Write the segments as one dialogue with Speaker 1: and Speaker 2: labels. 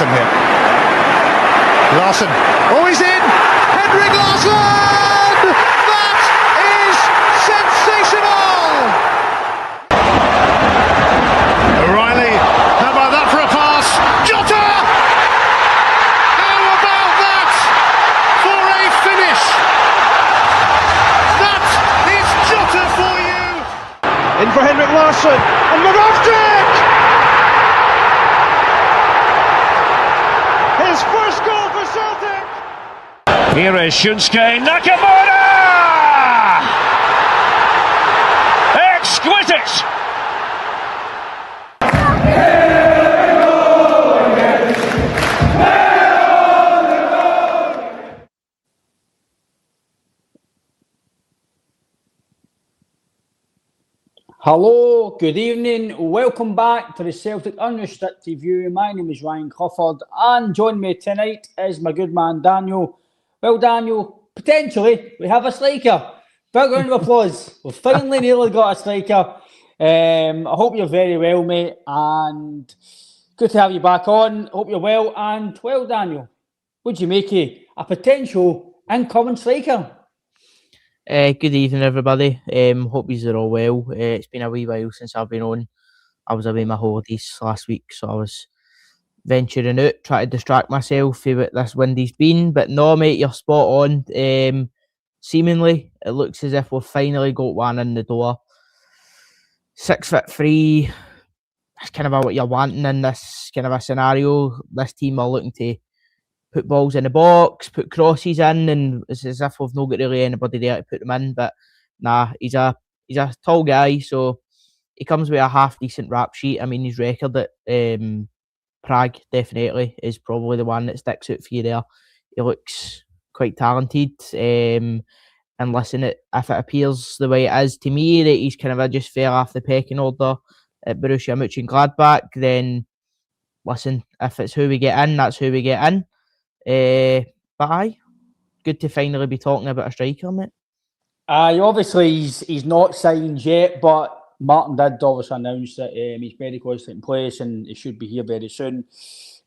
Speaker 1: Larsson here. Larsson, oh, he's in! Henrik Larsson! That is sensational! O'Reilly, how about that for a pass? Jota! How about that for a finish? That is Jota for you! In for Henrik Larsson, and Moravcik! His first goal for Celtic! Here is Shunsuke Nakamura! Exquisite!
Speaker 2: Hello, good evening, welcome back to the Celtic Unrestricted View. My name is Ryan Clifford and joining me tonight is my good man Daniel. Well Daniel, potentially we have a striker. Big round of applause. We've finally nearly got a striker. I hope you're very well, mate, and good to have you back on. Hope you're well, and well Daniel, what do you make of a potential incoming striker?
Speaker 3: Good evening, everybody. Hope you're all well. It's been a wee while since I've been on. I was away my holidays last week, so I was venturing out, trying to distract myself from what this windy's been. But no, mate, you're spot on. Seemingly, it looks as if we've finally got one in the door. 6'3". That's kind of what you're wanting in this kind of a scenario. This team are looking to put balls in the box, put crosses in, and it's as if we've not got really anybody there to put them in. But nah, he's a tall guy, so he comes with a half decent rap sheet. I mean, his record at Prague definitely is probably the one that sticks out for you there. He looks quite talented. And listen, if it appears the way it is to me that he's kind of just fell off the pecking order at Borussia Mönchengladbach, then listen, if it's who we get in, that's who we get in. But aye, good to finally be talking about a striker, mate.
Speaker 2: Obviously he's not signed yet, but Martin did obviously announce that his medical is taking place and he should be here very soon.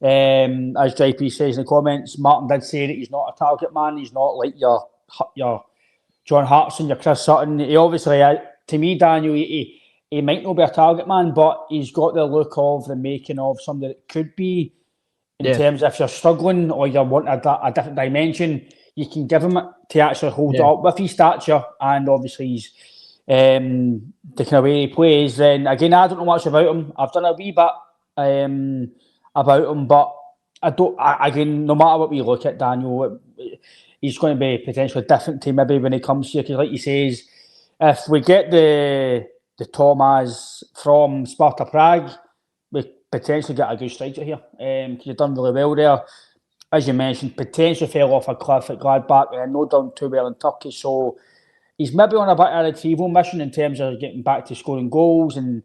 Speaker 2: As JP says in the comments, Martin did say that he's not a target man. He's not like your John Hartson, your Chris Sutton. He obviously, to me, Daniel, he might not be a target man, but he's got the look of the making of somebody that could be. In terms of if you're struggling or you want a different dimension, you can give him it to actually hold it up with his stature and obviously he's the kind of way he plays. Then again, I don't know much about him. I've done a wee bit about him, but again, no matter what we look at, Daniel, he's going to be potentially different to maybe when he comes here. Because like he says, if we get the Tomas from Sparta Prague, we potentially get a good striker here. You've done really well there. As you mentioned, potentially fell off a cliff at Gladbach and not done too well in Turkey. So he's maybe on a bit of a retrieval mission in terms of getting back to scoring goals and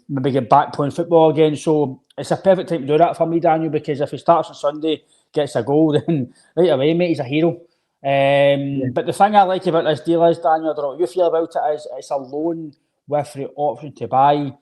Speaker 2: maybe get back playing football again. So it's a perfect time to do that for me, Daniel, because if he starts on Sunday, gets a goal, then right away, mate, he's a hero. But the thing I like about this deal is, Daniel, I don't know what you feel about it, is it's a loan with the option to buy.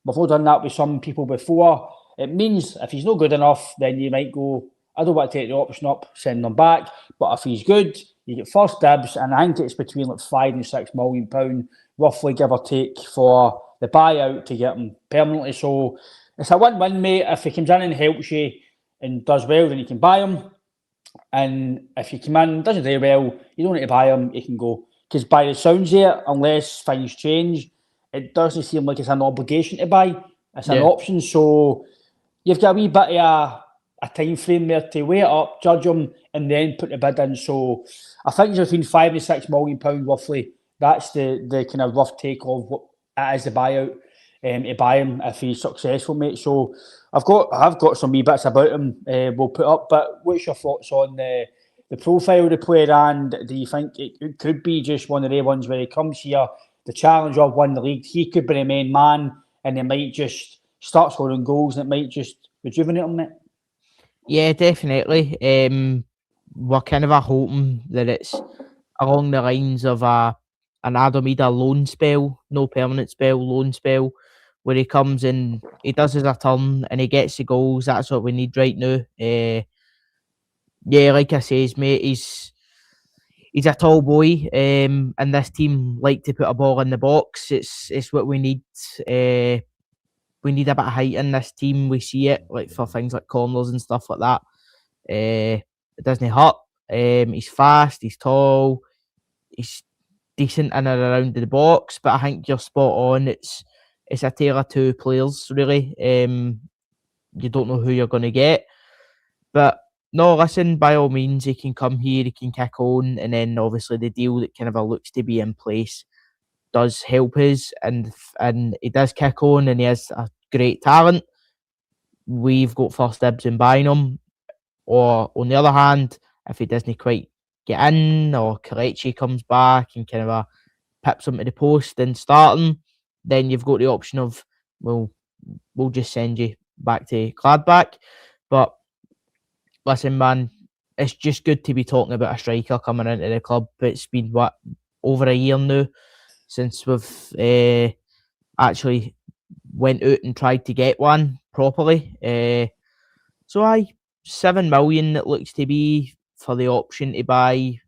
Speaker 2: We've all done that with some people before. It means if he's not good enough, then you might go, I don't want to take the option up, send them back. But if he's good, you get first dibs, and I think it's between like £5 and £6 million, roughly give or take, for the buyout to get him permanently. So it's a win-win, mate. If he comes in and helps you and does well, then you can buy him. And if he come in and doesn't do well, you don't need to buy him, you can go. Because by the sounds here, unless things change, it doesn't seem like it's an obligation to buy. It's an option. So you've got a wee bit of a time frame there to weigh it up, judge him, and then put the bid in. So I think it's between £5 and £6 million roughly. That's the kind of rough take of what it is the buyout to buy him if he's successful, mate. So I've got some wee bits about him we'll put up. But what's your thoughts on the profile of the player, and do you think it could be just one of the ones where he comes here, the challenge of winning the league, he could be the main man, and they might just start scoring goals, and it might just rejuvenate him, mate?
Speaker 3: Yeah, definitely. We're kind of hoping that it's along the lines of an Adam Ida loan spell, no permanent spell, loan spell, where he comes and he does his turn and he gets the goals. That's what we need right now. Yeah, like I says, mate, he's a tall boy, and this team like to put a ball in the box. It's what we need. We need a bit of height in this team. We see it like for things like corners and stuff like that. It doesn't hurt. He's fast. He's tall. He's decent in and around the box. But I think you're spot on. It's a tale of two players, really. You don't know who you're going to get. But no, listen, by all means, he can come here, he can kick on, and then obviously the deal that kind of looks to be in place does help us, and he does kick on, and he has a great talent. We've got first dibs in buying him. Or on the other hand, if he doesn't quite get in, or Kelechi comes back and kind of pips him to the post and starting, then you've got the option of, well, we'll just send you back to Gladbach. But listen, man, it's just good to be talking about a striker coming into the club. It's been, over a year now since we've actually went out and tried to get one properly. So 7 million it looks to be for the option to buy.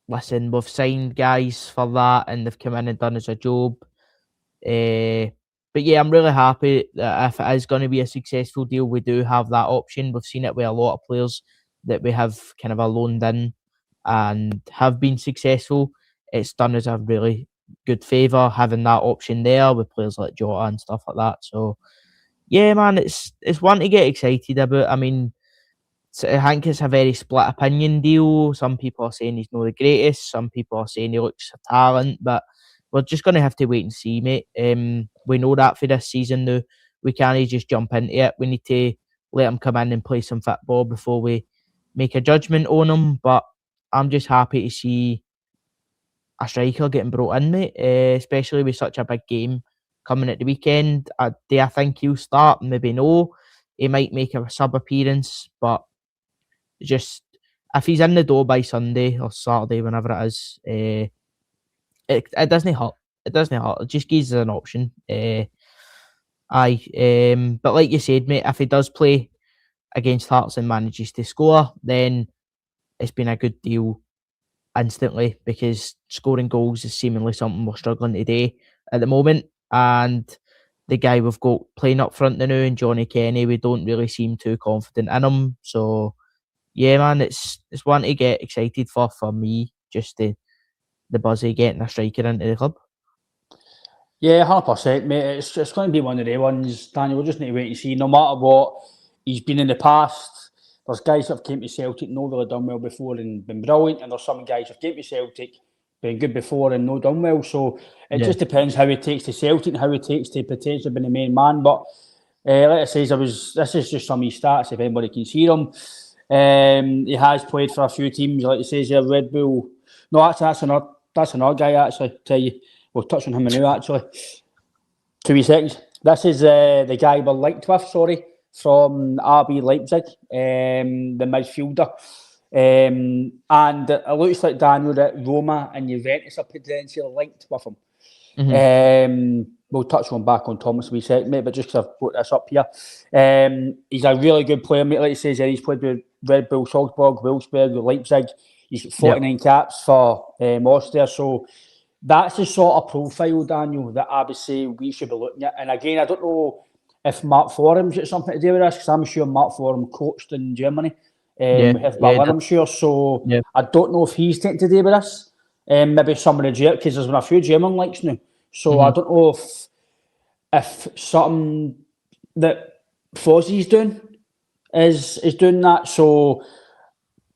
Speaker 3: Listen, we've signed guys for that and they've come in and done us a job. But yeah, I'm really happy that if it is going to be a successful deal, we do have that option. We've seen it with a lot of players that we have kind of loaned in and have been successful. It's done us a really good favour having that option there with players like Jota and stuff like that. So yeah, man, it's one to get excited about. I mean, I think it's a very split opinion deal. Some people are saying he's not the greatest. Some people are saying he looks a talent. But we're just going to have to wait and see, mate. We know that for this season now. We can't just jump into it. We need to let him come in and play some football before we make a judgment on him. But I'm just happy to see a striker getting brought in, mate, especially with such a big game coming at the weekend. Do I think he'll start? Maybe no. He might make a sub appearance, but just if he's in the door by Sunday or Saturday, whenever it is, it doesn't hurt. It doesn't hurt. It just gives us an option. But like you said, mate, if he does play against Hearts and manages to score, then it's been a good deal instantly, because scoring goals is seemingly something we're struggling to do at the moment. And the guy we've got playing up front now, and Johnny Kenny, we don't really seem too confident in him. So yeah, man, it's one to get excited for me, just the buzz of getting a striker into the club.
Speaker 2: Yeah, 100%, mate. It's going to be one of the ones, Daniel. We'll just need to wait and see. No matter what he's been in the past, there's guys that have came to Celtic, not really done well before and been brilliant, and there's some guys that have came to Celtic, been good before and not done well. So it just depends how he takes to Celtic and how he takes to potentially being the main man. But like I says, this is just some of his stats, if anybody can see them. He has played for a few teams, like it says here, Red Bull. No, actually, that's another guy, actually. Tell you, we'll touch on him now, actually. 2 wee seconds. This is the guy we're linked with, from RB Leipzig, the midfielder. And it looks like, Daniel, that Roma and Juventus are potentially linked with him. Mm-hmm. We'll touch on back on Tomas a wee second, mate, but just because I've put this up here. He's a really good player, mate. Like he says, he's played with Red Bull Salzburg, Wolfsburg, Leipzig. He's got 49 caps for Austria. So that's the sort of profile, Daniel, that I would say we should be looking at. And again, I don't know if Mark Forum's got something to do with this, because I'm sure Mark Forum coached in Germany. With Berlin, I'm sure. So I don't know if he's taking to do with this. Maybe some of the German, because there's been a few German links now. So I don't know if something that Fozzie's doing is doing that. So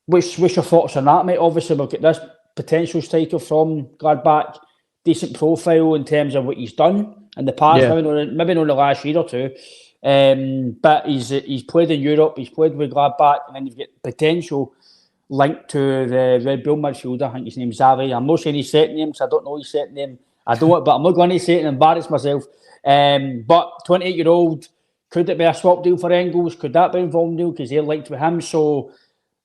Speaker 2: what's your thoughts on that, mate? Obviously, we'll get this potential striker from Gladbach, decent profile in terms of what he's done in the past, maybe not the last year or two. But he's played in Europe, he's played with Gladbach, and then you've got potential linked to the Red Bull midfielder. I think his name's Xavi. I'm not saying his second name, because I don't know his second name. I don't, but I'm not going to say it and embarrass myself. But 28-year-old, could it be a swap deal for Engels? Could that be an involved deal, because they're linked with him? So,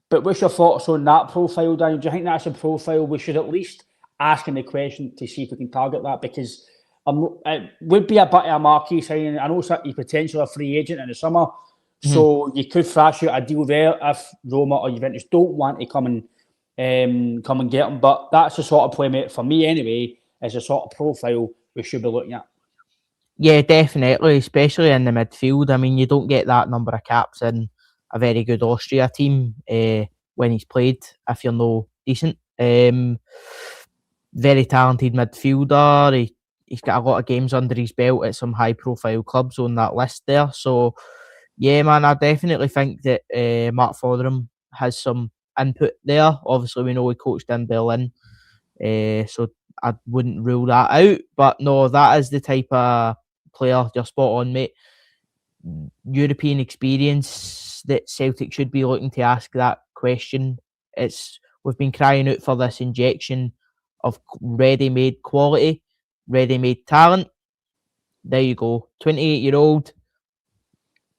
Speaker 2: but what's your thoughts on that profile, Daniel? Do you think that's a profile we should at least ask in the question to see if we can target that? Because it would be a bit of a marquee signing. I know he's potentially a free agent in the summer, so you could thrash out a deal there if Roma or Juventus don't want to come and get him. But that's the sort of playmate for me anyway. Is the sort of profile we should be looking at.
Speaker 3: Yeah, definitely, especially in the midfield. I mean, you don't get that number of caps in a very good Austria team when he's played if you're no decent. Very talented midfielder. He's got a lot of games under his belt at some high-profile clubs on that list there. So, yeah, man, I definitely think that Mark Fotheringham has some input there. Obviously, we know he coached in Berlin, so I wouldn't rule that out. But no, that is the type of player. You're spot on, mate. European experience that Celtic should be looking to ask that question. We've been crying out for this injection of ready-made quality, ready-made talent. There you go. 28-year-old.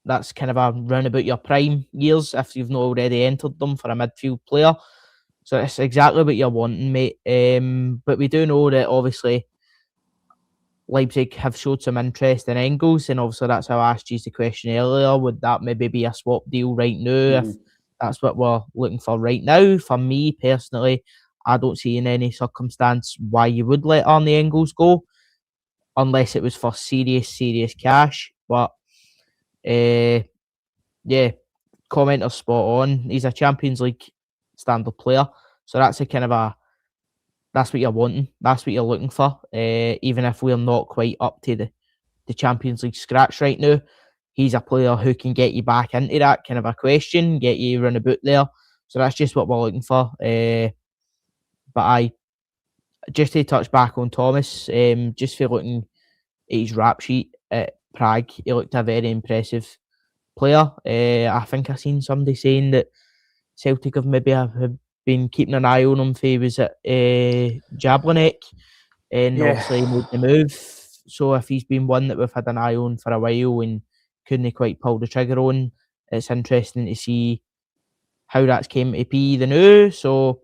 Speaker 3: That's kind of a roundabout your prime years if you've not already entered them for a midfield player. So it's exactly what you're wanting, mate. But we do know that obviously Leipzig have showed some interest in Engels, and obviously that's how I asked you the question earlier. Would that maybe be a swap deal right now if that's what we're looking for right now? For me personally, I don't see in any circumstance why you would let Arne Engels go, unless it was for serious cash. But yeah, commenter's spot on. He's a Champions League standard player, so that's that's what you're wanting. That's what you're looking for. Even if we're not quite up to the Champions League scratch right now, he's a player who can get you back into that kind of a question, get you run about there. So that's just what we're looking for. But just to touch back on Thomas, just for looking at his rap sheet at Prague, he looked a very impressive player. I think I seen somebody saying that Celtic have maybe have been keeping an eye on him if he was at Jablonec, and obviously made the move. So if he's been one that we've had an eye on for a while and couldn't quite pull the trigger on, it's interesting to see how that's came to be the new. So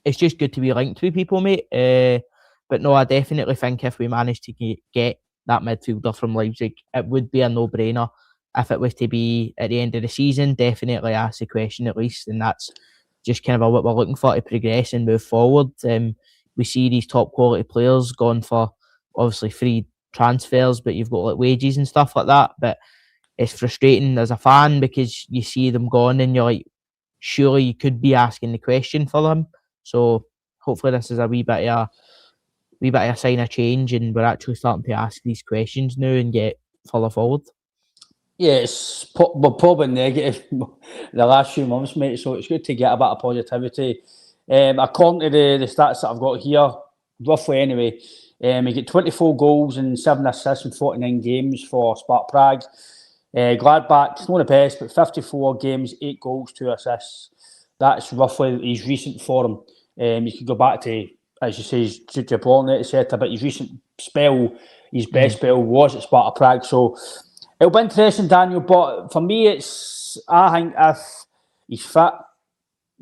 Speaker 3: it's just good to be linked with people, mate. But no, I definitely think if we manage to get that midfielder from Leipzig, it would be a no-brainer. If it was to be at the end of the season, definitely ask the question at least, and that's just kind of what we're looking for to progress and move forward. We see these top quality players going for obviously free transfers, but you've got like wages and stuff like that. But it's frustrating as a fan because you see them gone and you're like, surely you could be asking the question for them. So hopefully this is a wee bit of a sign of change, and we're actually starting to ask these questions now and get further forward.
Speaker 2: Yeah, we're probably negative the last few months, mate, so it's good to get a bit of positivity. According to the stats that I've got here, roughly anyway, he got 24 goals and 7 assists in 49 games for Sparta Prague. Gladbach, it's not the best, but 54 games, 8 goals, 2 assists. That's roughly his recent form. You can go back to, as you say, Bologna, etc., but his recent spell, his best spell was at Sparta Prague, so it'll be interesting, Daniel, but for me, I think if he's fit,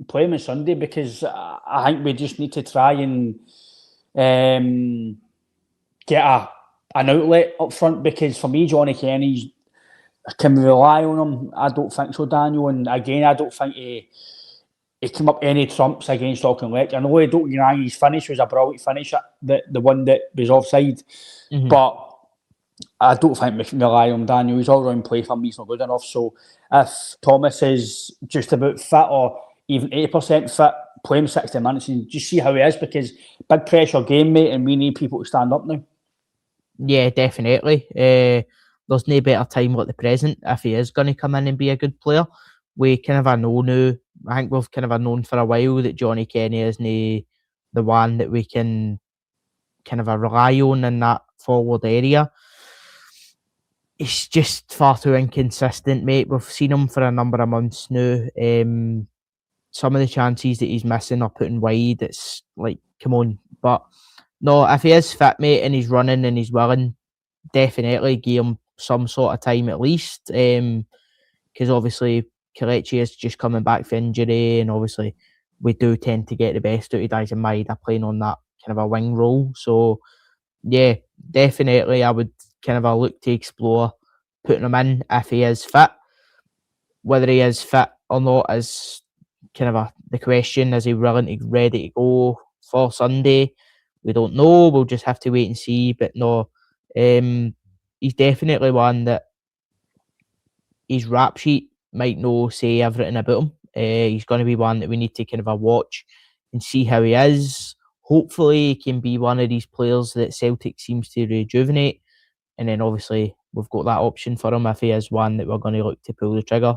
Speaker 2: play him on Sunday, because I think we just need to try and get an outlet up front, because for me, Johnny Kenny, can we rely on him? I don't think so, Daniel, and again, I don't think he came up any trumps against Auckland. I know his finish was a brilliant finish, the one that was offside, but I don't think we can rely on Daniel. His all-round play for me is not good enough. So if Thomas is just about fit or even 80% fit, play him 60 minutes and just see how he is, because big pressure game, mate, and we need people to stand up now.
Speaker 3: Yeah, definitely. There's no better time like the present if he is going to come in and be a good player. We kind of know now, I think we've kind of known for a while that Johnny Kenny isn't the one that we can kind of rely on in that forward area. He's just far too inconsistent, mate. We've seen him for a number of months now. Some of the chances that he's missing are putting wide. It's like, come on. But no, if he is fit, mate, and he's running and he's willing, definitely give him some sort of time at least. Because obviously Kelechi is just coming back for injury, and obviously we do tend to get the best out of guys in Maeda playing on that kind of a wing role. So yeah, definitely I would kind of look to explore putting him in if he is fit. Whether he is fit or not is kind of the question. Is he ready to go for Sunday? We don't know. We'll just have to wait and see. But no, he's definitely one that his rap sheet might not say everything about him. He's going to be one that we need to kind of watch and see how he is. Hopefully, he can be one of these players that Celtic seems to rejuvenate. And then obviously, we've got that option for him if he is one that we're going to look to pull the trigger.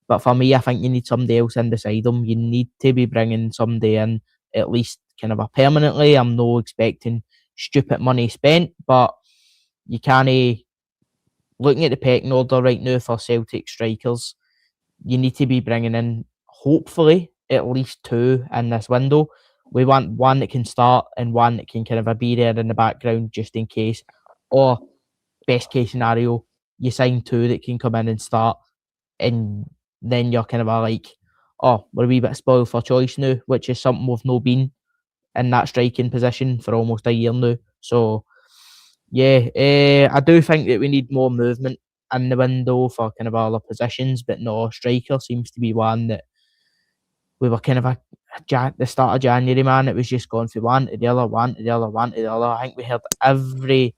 Speaker 3: But for me, I think you need somebody else in beside him. You need to be bringing somebody in at least kind of permanently. I'm not expecting stupid money spent, but you can't. Looking at the pecking order right now for Celtic strikers, you need to be bringing in, hopefully, at least 2 in this window. We want one that can start and one that can kind of be there in the background just in case. Or, best case scenario, you sign 2 that can come in and start, and then you're kind of like, oh, we're a wee bit spoiled for choice now, which is something we've not been in that striking position for almost a year now. So, yeah, I do think that we need more movement in the window for kind of other positions, but no, striker seems to be one that we were kind of the start of January, man. It was just going from one to the other, one to the other, one to the other. I think we heard every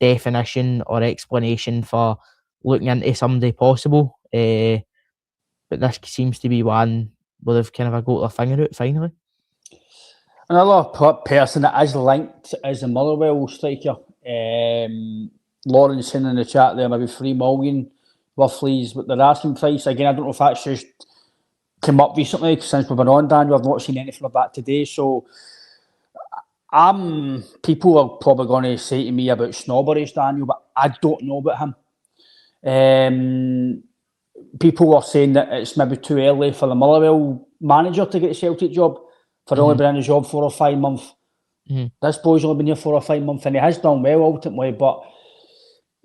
Speaker 3: definition or explanation for looking into somebody possible, but this seems to be one where they've kind of got their finger out finally.
Speaker 2: Another person that is linked is the Motherwell striker. Lawrence in the chat there, maybe 3 million roughly is what they're asking price. Again, I don't know if that's just come up recently since we've been on, Daniel. I've not seen anything of that today. So people are probably going to say to me about Snobberies, Daniel, but I don't know about him. People were saying that it's maybe too early for the Motherwell manager to get a Celtic job, for only been in the job 4 or 5 months. This boy's only been here 4 or 5 months and he has done well ultimately, but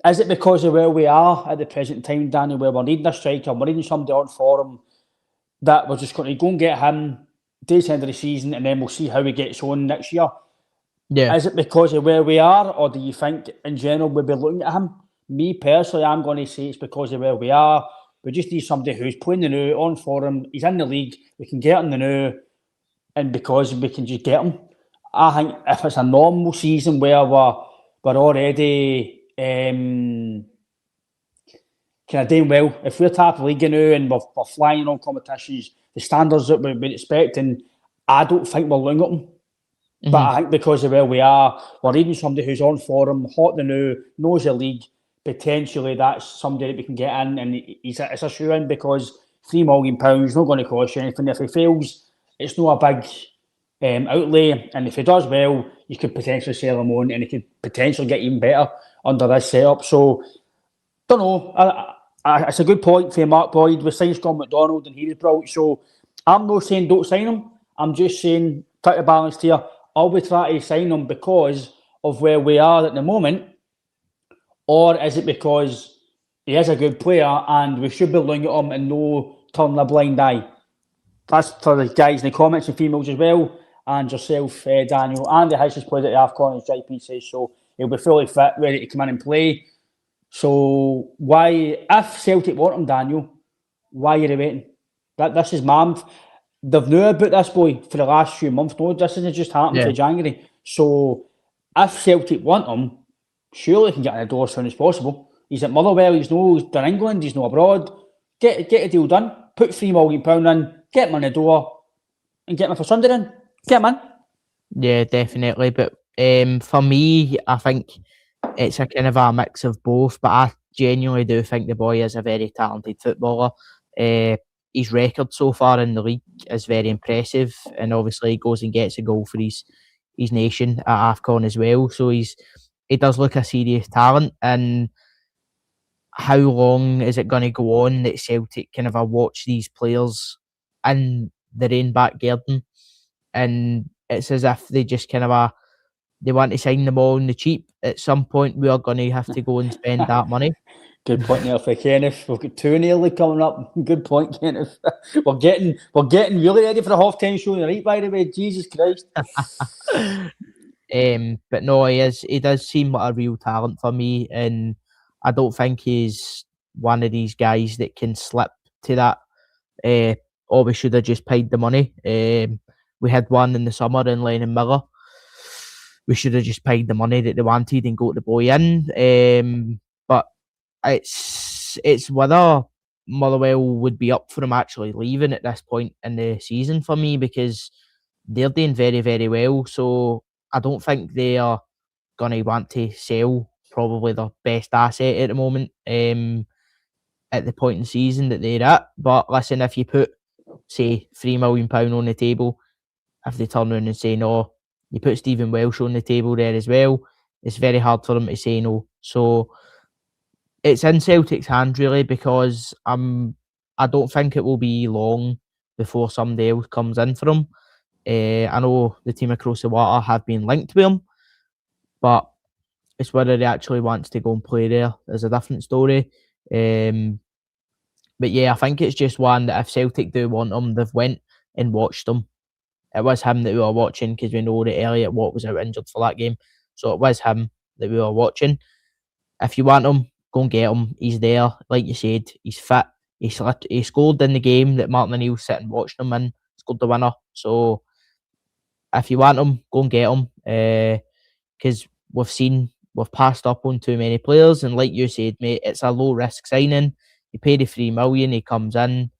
Speaker 2: is it because of where we are at the present time, Daniel, where we're needing a striker, we're needing somebody on for him, that we're just going to go and get him to the end of the season and then we'll see how he gets on next year?
Speaker 3: Yeah.
Speaker 2: Is it because of where we are, or do you think in general we'll be looking at him? Me personally, I'm going to say it's because of where we are. We just need somebody who's playing the new, on for him, he's in the league, we can get him the new, and because we can just get him. I think if it's a normal season where we're already kind of doing well, if we're top of the league now and we're flying on competitions, the standards that we've been expecting, I don't think we're looking at them. But I think because of where we are, we're needing somebody who's on for him, hot the new, knows the league. Potentially that's somebody that we can get in, and it's a shoe in because £3 million not going to cost you anything. If he fails, it's not a big outlay, and if he does well, you could potentially sell him on, and he could potentially get even better under this setup. So, don't know. It's a good point for Mark Boyd. We signed Scott McDonald, and he was brilliant. So, I'm not saying don't sign him. I'm just saying try to balance here. Are we trying to sign him because of where we are at the moment, or is it because he is a good player and we should be looking at him and no turn a blind eye? That's for the guys in the comments and females as well, and yourself, Daniel. Andy has just played at the AFCON, as JP says, so he'll be fully fit, ready to come in and play. So why, if Celtic want him, Daniel, why are you waiting? This is mad. They've known about this boy for the last few months. No, this isn't just happened for January. So if Celtic want him, surely they can get in the door as soon as possible. He's at Motherwell, he's in England, he's not abroad. Get a deal done. Put £3 million in, get him in the door, and get him for Sunday in. Get him in.
Speaker 3: Yeah, definitely. But for me, I think it's a kind of a mix of both. But I genuinely do think the boy is a very talented footballer. His record so far in the league is very impressive, and obviously he goes and gets a goal for his nation at AFCON as well. So he does look a serious talent. And how long is it going to go on that Celtic kind of watch these players in their own back garden? And it's as if they just kind of they want to sign them all on the cheap. At some point, we are going to have to go and spend that money.
Speaker 2: Good point there for Kenneth. We've got 2 nearly coming up. Good point, Kenneth. We're getting really ready for the half-time show tonight, by the way. Jesus Christ.
Speaker 3: But no, he does seem like a real talent for me, and I don't think he's one of these guys that can slip to that. Or we should have just paid the money. We had one in the summer in Lennon Miller. We should have just paid the money that they wanted and got the boy in. But it's whether Motherwell would be up for him actually leaving at this point in the season for me, because they're doing very, very well. So I don't think they are going to want to sell probably their best asset at the moment at the point in the season that they're at. But listen, if you put, say, £3 million on the table, if they turn around and say no, you put Stephen Welsh on the table there as well, it's very hard for them to say no. So it's in Celtic's hands really, because I don't think it will be long before somebody else comes in for him. I know the team across the water have been linked with him, but it's whether he actually wants to go and play there is a different story. But yeah, I think it's just one that if Celtic do want him, they've went and watched him. It was him that we were watching, because we know that Elliot Watt was out injured for that game. So it was him that we were watching. If you want him, go and get him. He's there. Like you said, he's fit. He scored in the game that Martin O'Neill was sitting watching him in. Scored the winner. So if you want him, go and get him. Because we've passed up on too many players. And like you said, mate, it's a low risk signing. You pay the $3 million, he comes in.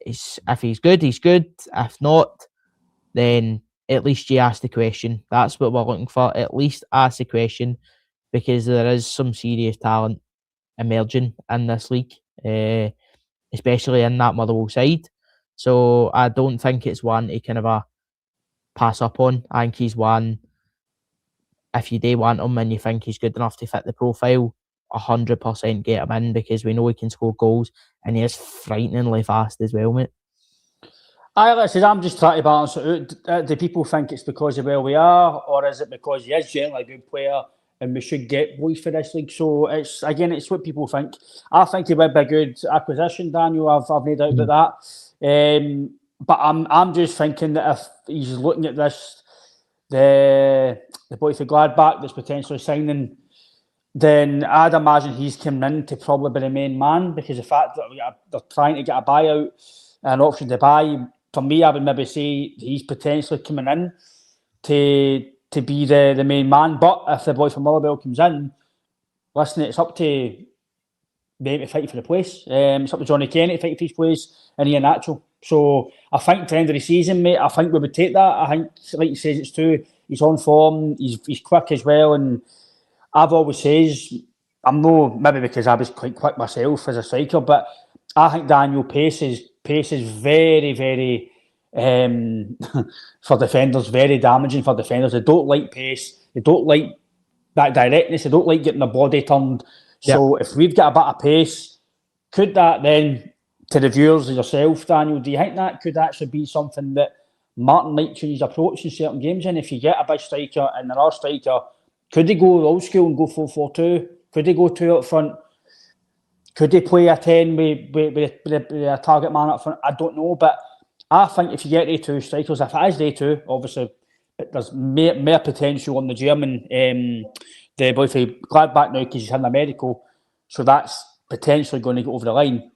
Speaker 3: If he's good, he's good. If not, then at least you ask the question. That's what we're looking for. At least ask the question, because there is some serious talent emerging in this league, especially in that Motherwell side. So I don't think it's one to kind of a pass up on. I think he's one, if you do want him and you think he's good enough to fit the profile, 100% get him in, because we know he can score goals and he is frighteningly fast as well, mate.
Speaker 2: I'm just trying to balance it out. Do people think it's because of where we are, or is it because he is generally a good player and we should get boys for this league? So it's what people think. I think he would be a good acquisition, Daniel. I've no doubt about that. But I'm just thinking that if he's looking at this, the boy for Gladbach that's potentially signing, then I'd imagine he's coming in to probably be the main man, because the fact that they're trying to get a buyout, an option to buy. For me, I would maybe say he's potentially coming in to be the main man. But if the boy from Motherwell comes in, listen, it's up to them to fight for the place. It's up to Johnny Kenny to fight for his place and Ian Natural. So I think at the end of the season, mate, I think we would take that. I think, like he says, it's true. He's on form. He's quick as well. And I've always says, I'm no, maybe because I was quite quick myself as a striker, but I think Daniel pace is very, very for defenders, very damaging for defenders. They don't like pace. They don't like that directness. They don't like getting the body turned. So if we've got a bit of pace, could that then, to the viewers and yourself, Daniel, do you think that could actually be something that Martin might change his approach in certain games? And if you get a big striker and another striker, could they go old school and go 4-4-2? Could they go two up front? Could they play a 10 with a target man up front? I don't know, but I think if you get the two strikers, if it is the two, obviously there's more potential on the German, the boy for Gladbach now, because he's had a medical, so that's potentially going to go over the line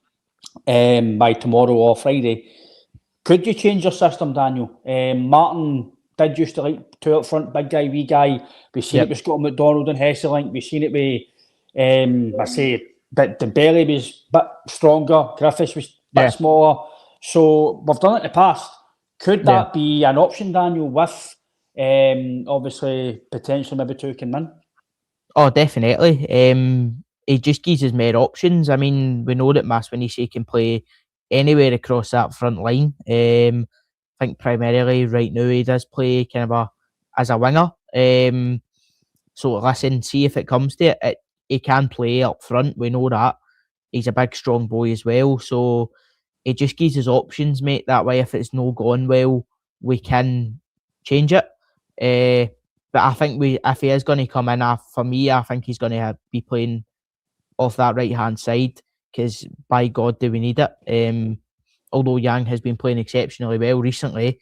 Speaker 2: by tomorrow or Friday. Could you change your system, Daniel? Martin did used to like two up front, big guy, wee guy. We've seen it with Scott McDonald and Hesselink. We've seen it with, I say, Dembele was a bit stronger. Griffiths was a bit smaller. So we've done it in the past. Could that be an option, Daniel, with obviously potentially maybe two can win?
Speaker 3: Oh, definitely. He just gives us more options. I mean, we know that Maswinisi can play anywhere across that front line. I think primarily right now he does play kind of as a winger. So listen, see if it comes to it. He can play up front. We know that. He's a big, strong boy as well. So it just gives us options, mate. That way, if it's not gone well, we can change it. But I think if he is going to come in, for me, I think he's going to be playing off that right-hand side, because by God, do we need it. Although Yang has been playing exceptionally well recently,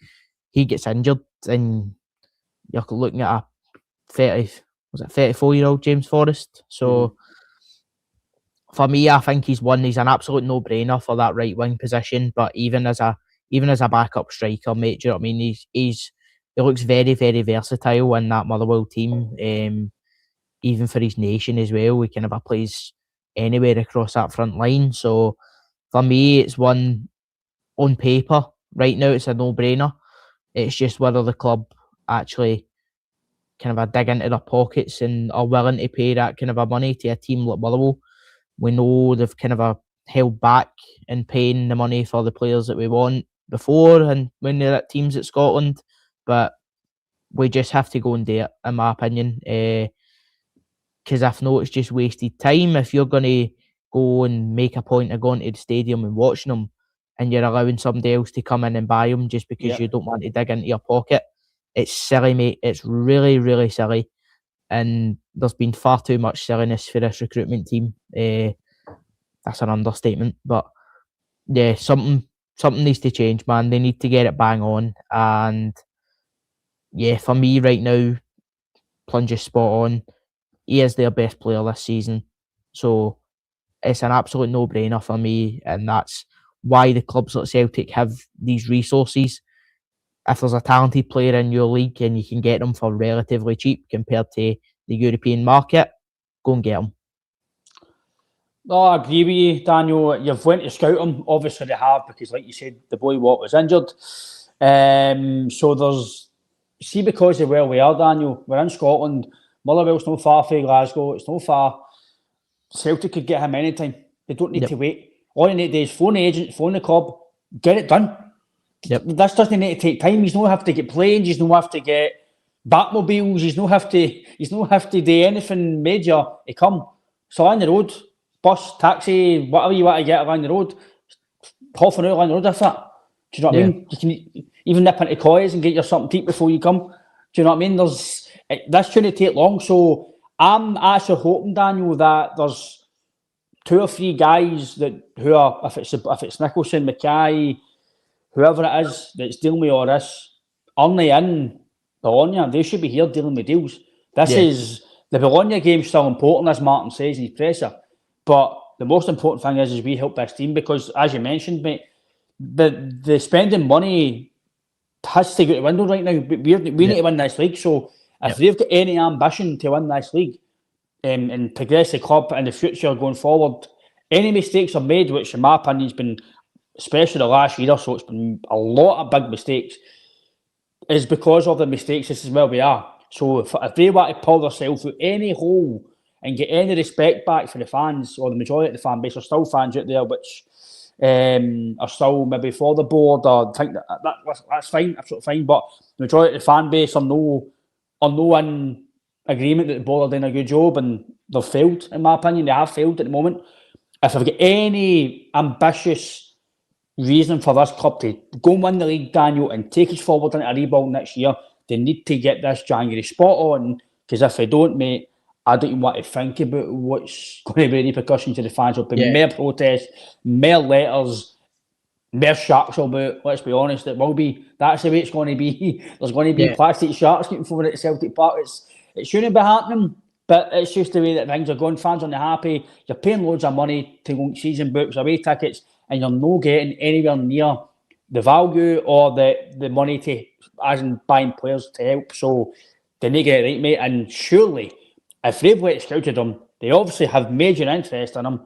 Speaker 3: he gets injured and you're looking at 34-year-old James Forrest. So for me, I think he's an absolute no-brainer for that right wing position. But even as a backup striker, mate, do you know what I mean? He looks very, very versatile in that Motherwell team. Even for his nation as well, he kind of plays anywhere across that front line. So for me, it's one on paper right now. It's a no-brainer. It's just whether the club actually kind of dig into their pockets and are willing to pay that kind of money to a team like Motherwell. We know they've kind of held back in paying the money for the players that we want before and when they're at teams at Scotland, but we just have to go and do it, in my opinion. Because if not, it's just wasted time. If you're going to go and make a point of going to the stadium and watching them, and you're allowing somebody else to come in and buy them just because you don't want to dig into your pocket, it's silly, mate. It's really, really silly. And there's been far too much silliness for this recruitment team. That's an understatement. But yeah, something needs to change, man. They need to get it bang on. And yeah, for me right now, Plunge is spot on. He is their best player this season. So it's an absolute no-brainer for me. And that's why the clubs like Celtic have these resources. If there's a talented player in your league and you can get them for relatively cheap compared to the European market, go and get them.
Speaker 2: No, I agree with you, Daniel. You've went to scout him. Obviously they have, because like you said, the boy Watt was injured. So there's... See, because of where we are, Daniel, we're in Scotland. Motherwell's no far from Glasgow. It's no far. Celtic could get him anytime. They don't need to wait. All you need to do is phone the agent, phone the club, get it done. This doesn't need to take time. He's not have to get planes. He's not have to get Batmobiles. He's not have to do anything major to come. So on the road, bus, taxi, whatever you want to get around the road, half an hour on the road, that's that. Do you know what I mean? You can even nip into Coy's and get your something to eat before you come. Do you know what I mean? This shouldn't take long. So I'm actually hoping, Daniel, that there's 2 or 3 guys who are, if it's Nicholson, Mackay, whoever it is that's dealing with all this, only in Bologna, they should be here dealing with deals. This is the Bologna game still important, as Martin says in his presser. But the most important thing is we help this team, because, as you mentioned, mate, the spending money has to go out the window right now. We need to win this league. So if they've got any ambition to win this league and progress the club in the future going forward, any mistakes are made, which in my opinion has been, especially the last year or so, it's been a lot of big mistakes, is because of the mistakes. This is where we are. So if they want to pull themselves through any hole and get any respect back for the fans, or the majority of the fan base, are still fans out there which are still maybe for the board, or think that's fine, absolutely fine. But the majority of the fan base are no in agreement that the board are doing a good job, and they've failed, in my opinion. They have failed at the moment. If they've got any ambitious reason for this club to go and win the league, Daniel, and take us forward into a rebuild next year, they need to get this January spot on, because if they don't, mate, I don't even want to think about what's going to be the repercussions to the fans. There'll be more protests, more letters, more sharks about. Let's be honest, it will be. That's the way it's going to be. There's going to be plastic sharks getting forward at Celtic Park. It shouldn't be happening, but it's just the way that things are going. Fans aren't happy. You're paying loads of money to go season books, away tickets, and you're not getting anywhere near the value or the money to, as in buying players to help. So they need to get it right, mate. And surely, if they've went scouted him, they obviously have major interest in him.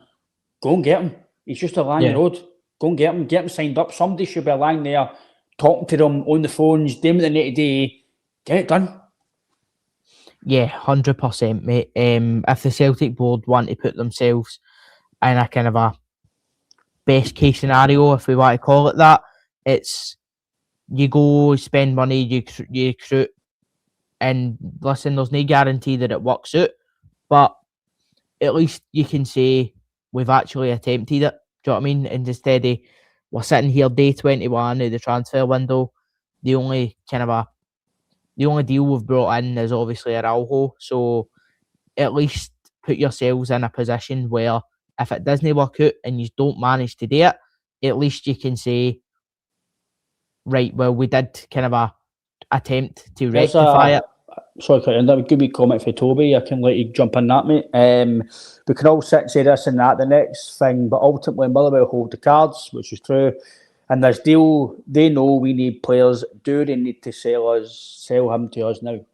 Speaker 2: Go and get him. He's just along the road. Go and get him signed up. Somebody should be along there talking to them on the phones, doing what they need to do. Get it done.
Speaker 3: Yeah, 100%, mate. If the Celtic board want to put themselves in a kind of a best case scenario, if we want to call it that, it's you go spend money, you recruit, and listen, there's no guarantee that it works out, but at least you can say we've actually attempted it. Do you know what I mean? And instead of we're sitting here day 21 of the transfer window, the only deal we've brought in is obviously Araujo. So at least put yourselves in a position where if it doesn't work out and you don't manage to do it, at least you can say, right, well, we did kind of a attempt to rectify it.
Speaker 2: sorry, Clinton, that would give me a comment for Toby. I can let you jump in that, mate. We can all sit and say this and that, the next thing, but ultimately Motherwell hold the cards, which is true. And this deal, they know we need players. Do they need to sell him to us now?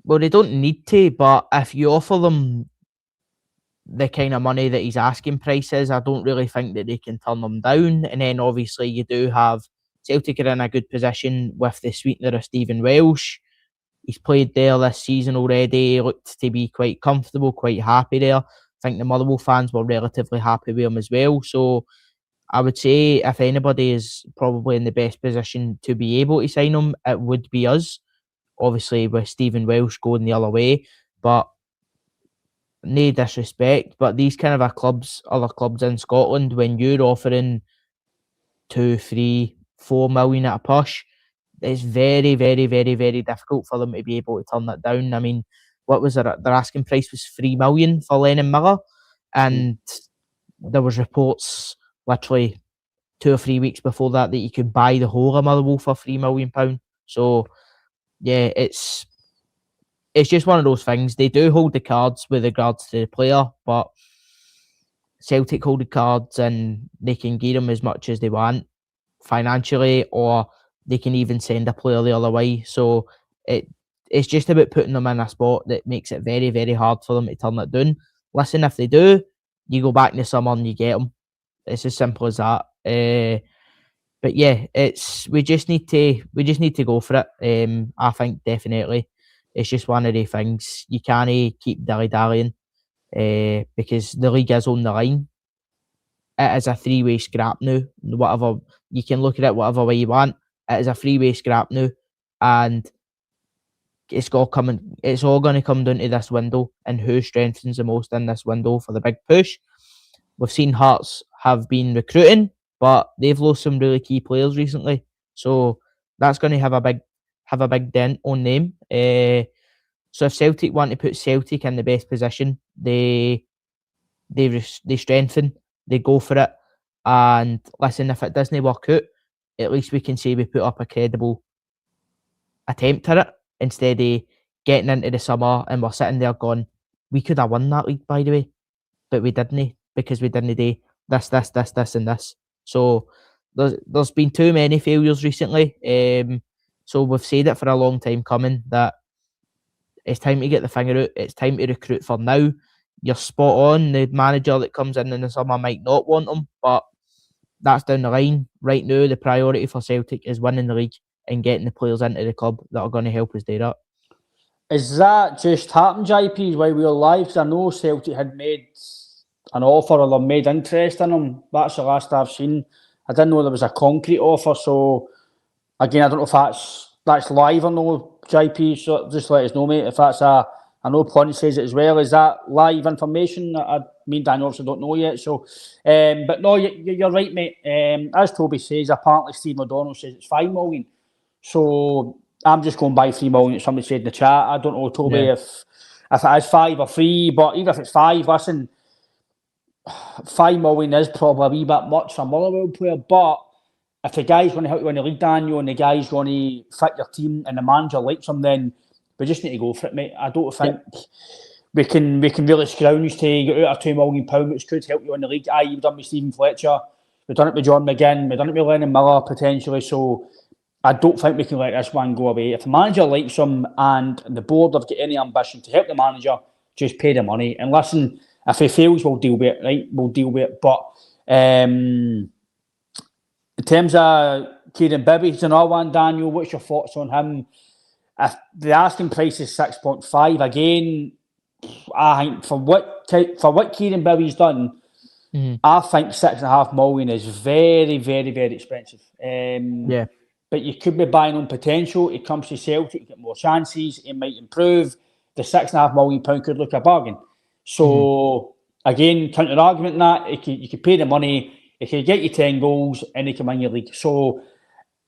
Speaker 3: Well, they don't need to, but if you offer them the kind of money that he's asking prices, I don't really think that they can turn them down. And then obviously you do have Celtic are in a good position with the sweetener of Stephen Welsh. He's played there this season already, looked to be quite comfortable, quite happy there. I think the Motherwell fans were relatively happy with him as well. So I would say if anybody is probably in the best position to be able to sign him, it would be us. Obviously with Stephen Welsh going the other way. But no disrespect, but these kind of other clubs in Scotland, when you're offering 2, 3, 4 million at a push, it's very, very, very, very difficult for them to be able to turn that down. I mean, what was their asking price was 3 million for Lennon Miller, and there was reports literally 2 or 3 weeks before that you could buy the whole of Motherwell for £3 million. So yeah, it's just one of those things. They do hold the cards with regards to the player, but Celtic hold the cards and they can give them as much as they want financially, or they can even send a player the other way. So it's just about putting them in a spot that makes it very, very hard for them to turn it down. Listen, if they do, you go back in the summer and you get them. It's as simple as that. But yeah, we just need to go for it. I think definitely. It's just one of the things. You can't keep dilly-dallying because the league is on the line. It is a three-way scrap now. Whatever, you can look at it whatever way you want. It is a three-way scrap now, and it's all going to come down to this window and who strengthens the most in this window for the big push. We've seen Hearts have been recruiting, but they've lost some really key players recently, so that's going to have a big dent on them. So if Celtic want to put Celtic in the best position, they strengthen, they go for it. And listen, if it doesn't work out, at least we can say we put up a credible attempt at it, instead of getting into the summer and we're sitting there going, we could have won that league, by the way, but we didn't, because we didn't do this and this. So there's been too many failures recently. So we've said it for a long time coming that it's time to get the finger out. It's time to recruit for now. You're spot on. The manager that comes in the summer might not want him, but that's down the line. Right now, the priority for Celtic is winning the league and getting the players into the club that are going to help us do that.
Speaker 2: Is that just happened, JP, while we were live? Because I know Celtic had made an offer or they made interest in him. That's the last I've seen. I didn't know there was a concrete offer. So, again, I don't know if that's live or no, JP. So just let us know, mate. If that's I know Pond says it as well. Is that live information? I mean, Daniel obviously don't know yet. So, but no, you're right, mate. As Toby says, apparently Steve O'Donnell says it's 5 million. So I'm just going by 3 million. Somebody said in the chat. I don't know, Toby, if it is 5 or 3. But even if it's 5, listen, 5 million is probably a wee bit much for a Motherwell player. But if the guy's going to help you win the league, Daniel, and the guy's going to fit your team and the manager likes him, then we just need to go for it, mate. I don't think we can really scrounge to get out of £2 million, which could help you win the league. We've done with Stephen Fletcher, we've done it with John McGinn, we've done it with Lennon Miller potentially. So I don't think we can let this one go away. If the manager likes him and the board have got any ambition to help the manager, just pay the money. And listen, if he fails, we'll deal with it, right? We'll deal with it. But in terms of Kieran Bibby, he's another one, Daniel. What's your thoughts on him? If the asking price is 6.5, again, I think for what Kieran Bibby's done, I think 6.5 million is very, very, very expensive. But you could be buying on potential. It comes to Celtic, you get more chances, it might improve. The £6.5 million could look a bargain. So again, counter argument in that you could pay the money, it could get you 10 goals, and you can win your league. So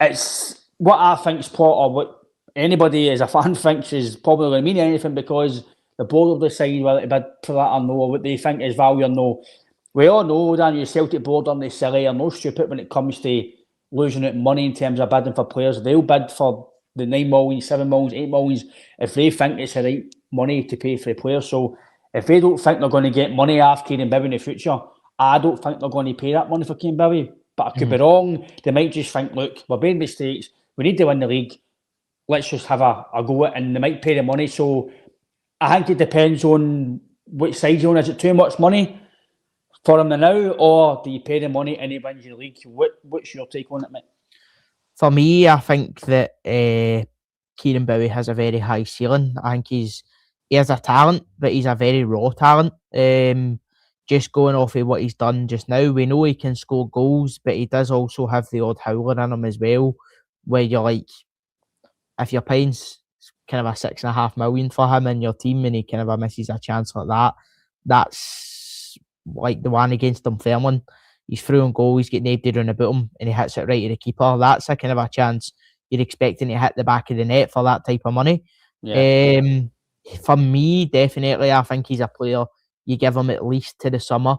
Speaker 2: it's what I think is or what anybody as a fan thinks is probably going to mean anything, because the board will decide whether to bid for that or no, what they think is value or no. We all know, Daniel, the Celtic board aren't they silly or no stupid when it comes to losing out money in terms of bidding for players. They'll bid for the 9 million, 7 million, 8 million, if they think it's the right money to pay for the player. So if they don't think they're going to get money off Kieran Bibby in the future, I don't think they're going to pay that money for Kieran Bibby. But I could be wrong. They might just think, look, we're making mistakes. We need to win the league. Let's just have a go at it. And they might pay the money. So I think it depends on which side you're on. Is it too much money for him now, or do you pay the money and he wins your league? What's your take on it, mate?
Speaker 3: For me, I think that Kieran Bowie has a very high ceiling. I think he has a talent, but he's a very raw talent. Just going off of what he's done just now, we know he can score goals, but he does also have the odd howler in him as well, where you're like, if you're paying kind of a 6.5 million for him in your team and he kind of misses a chance like that, that's like the one against Dunfermline. He's through on goal, he's getting nabbed around about him and he hits it right at the keeper. That's a kind of a chance you're expecting to hit the back of the net for that type of money. Yeah. For me, definitely, I think he's a player you give him at least to the summer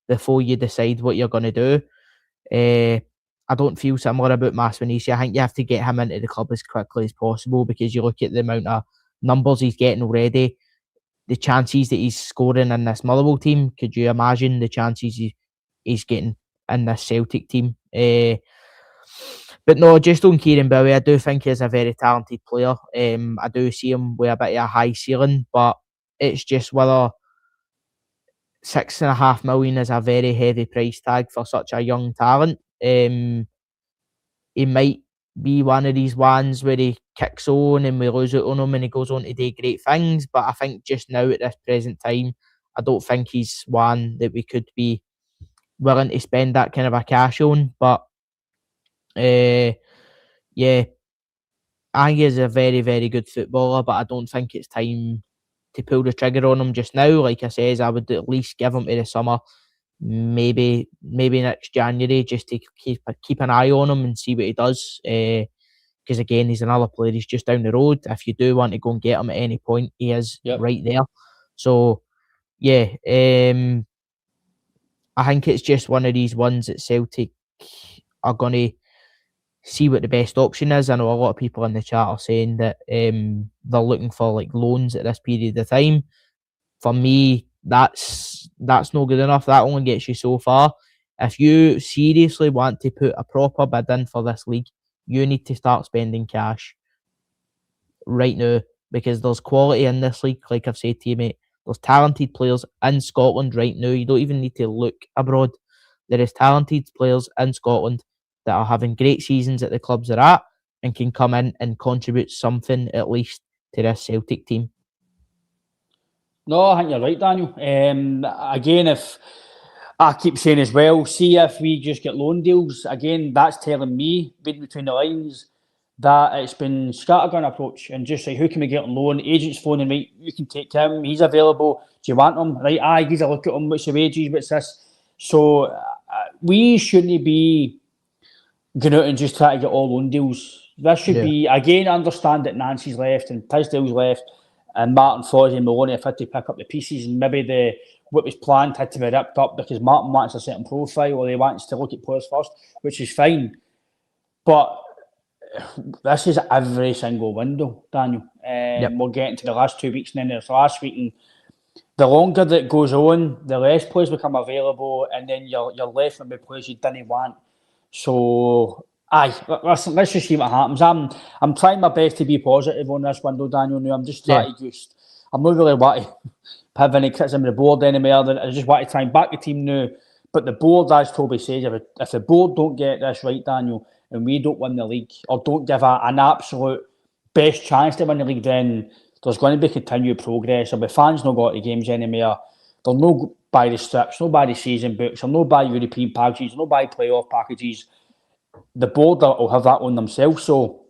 Speaker 3: before you decide what you're going to do. I don't feel similar about Maswinisi. I think you have to get him into the club as quickly as possible, because you look at the amount of numbers he's getting already, the chances that he's scoring in this Motherwell team. Could you imagine the chances he's getting in this Celtic team? But no, just on Kieran Bowie, I do think he's a very talented player. I do see him with a bit of a high ceiling, but it's just whether 6.5 million is a very heavy price tag for such a young talent. He might be one of these ones where he kicks on and we lose out on him and he goes on to do great things. But I think just now at this present time, I don't think he's one that we could be willing to spend that kind of a cash on. But yeah, I think he's a very, very good footballer, but I don't think it's time to pull the trigger on him just now. Like I says, I would at least give him to the summer, maybe next January, just to keep an eye on him and see what he does. Because again, he's another player. He's just down the road. If you do want to go and get him at any point, he is right there. So yeah, I think it's just one of these ones that Celtic are going to see what the best option is. I know a lot of people in the chat are saying that they're looking for like loans at this period of time. For me, that's not good enough. That only gets you so far. If you seriously want to put a proper bid in for this league, you need to start spending cash right now, because there's quality in this league. Like I've said to you, mate, there's talented players in Scotland right now. You don't even need to look abroad. There is talented players in Scotland that are having great seasons at the clubs they're at and can come in and contribute something at least to this Celtic team.
Speaker 2: No, I think you're right, Daniel. Again, if I keep saying as well, see if we just get loan deals, again, that's telling me, reading between the lines, that it's been scattergun approach and just like, who can we get on loan? Agents phoning, right, you can take him, he's available, do you want him? Right, aye, he's a look at him, what's the wages, what's this? So we shouldn't be going out and just try to get all loan deals. This should be, again, I understand that Nancy's left and Tisdale's left and Martin Fozzie and Maloney have had to pick up the pieces, and maybe what was planned had to be ripped up because Martin wants a certain profile or he wants to look at players first, which is fine. But this is every single window, Daniel. We're getting to the last 2 weeks and then there's last week, and the longer that goes on, the less players become available, and then you're left with players you didn't want. So, listen, let's just see what happens. I'm trying my best to be positive on this window, Daniel. Now I'm just trying to I'm not really want to have any criticism of the board anymore. I just want to try and back the team now. But the board, as Toby says, if the board don't get this right, Daniel, and we don't win the league or don't give an absolute best chance to win the league, then there's going to be continued progress. There'll be fans not go to the games anymore. They'll no buy the strips, no buy the season books, they'll no buy European packages, no buy playoff packages. The board will have that on themselves. So,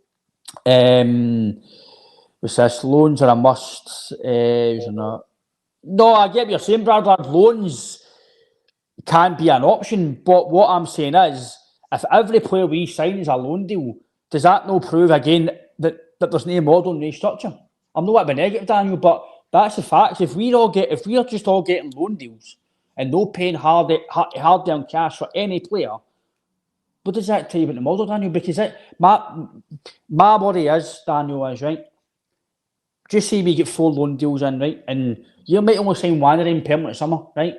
Speaker 2: what's this? Loans are a must. No, I get what you're saying, Brad. Loans can be an option, but what I'm saying is, if every player we sign is a loan deal, does that not prove again that there's no model and no structure? I'm not want to be negative, Daniel, but that's the fact. If we're just all getting loan deals and no paying hard earned cash for any player, what does that tell you about the model, Daniel? Because my worry is, Daniel, is right. Just say we get 4 loan deals in, right, and you might only sign one of them permanent summer, right?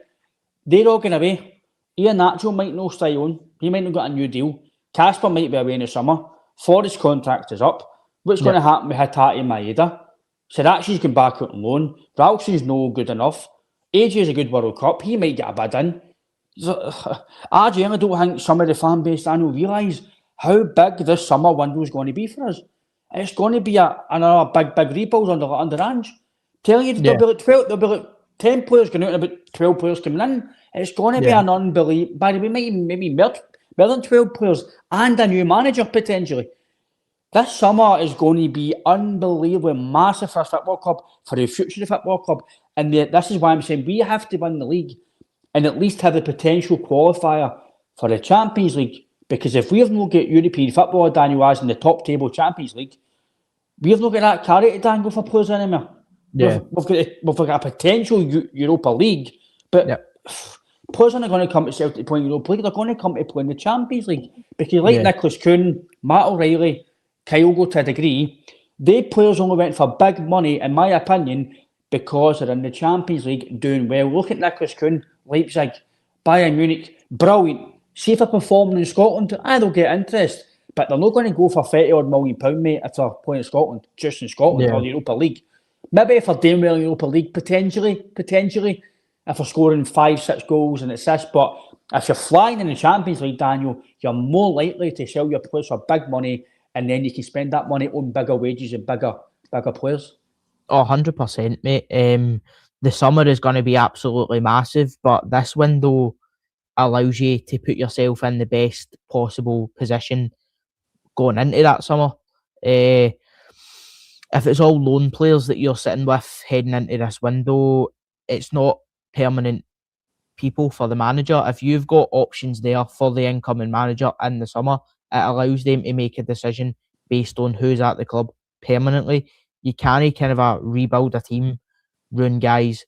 Speaker 2: They're all going away. Ian Nacho might not stay on. He might not get a new deal. Casper might be away in the summer. Forrest's contract is up. What's going to happen with Hatate and Maeda? Sirachi's going back out on loan. Ralston's no good enough. AJ's a good World Cup. He might get a bid in. I don't think some of the fan base, Daniel, realise how big this summer window is going to be for us. It's going to be another big rebuild under Ange. Telling you, there'll be like 12, there'll be like 10 players going out and about 12 players coming in. It's going to be an unbelievable. By the way, maybe more than 12 players and a new manager potentially. This summer is going to be unbelievably massive for a football club, for the future of the football club. And this is why I'm saying we have to win the league and at least have the potential qualifier for the Champions League. Because if we have not got European football, Daniel, as in the top table Champions League, we have not got that carrot to dangle for players anymore.
Speaker 3: Yeah.
Speaker 2: We've got a potential Europa League, but players aren't going to come to Celtic playing Europa League. They're going to come to play in the Champions League. Because like Nicholas Kuhn, Matt O'Reilly, Kyogo to a degree, they players only went for big money, in my opinion, because they're in the Champions League doing well. Look at Nicholas Kuhn, Leipzig, Bayern Munich, brilliant. See if they're performing in Scotland, they'll get interest. But they're not going to go for £30 million, mate, if they're playing in Scotland, just in Scotland or the Europa League. Maybe if they're doing well in the Europa League, potentially, if they're scoring 5-6 goals and assists. But if you're flying in the Champions League, Daniel, you're more likely to sell your players for big money, and then you can spend that money on bigger wages and bigger players.
Speaker 3: 100%, mate. The summer is going to be absolutely massive, but this window allows you to put yourself in the best possible position going into that summer. If it's all loan players that you're sitting with heading into this window, it's not permanent people for the manager. If you've got options there for the incoming manager in the summer, it allows them to make a decision based on who's at the club permanently. You can't kind of rebuild a team, ruin guys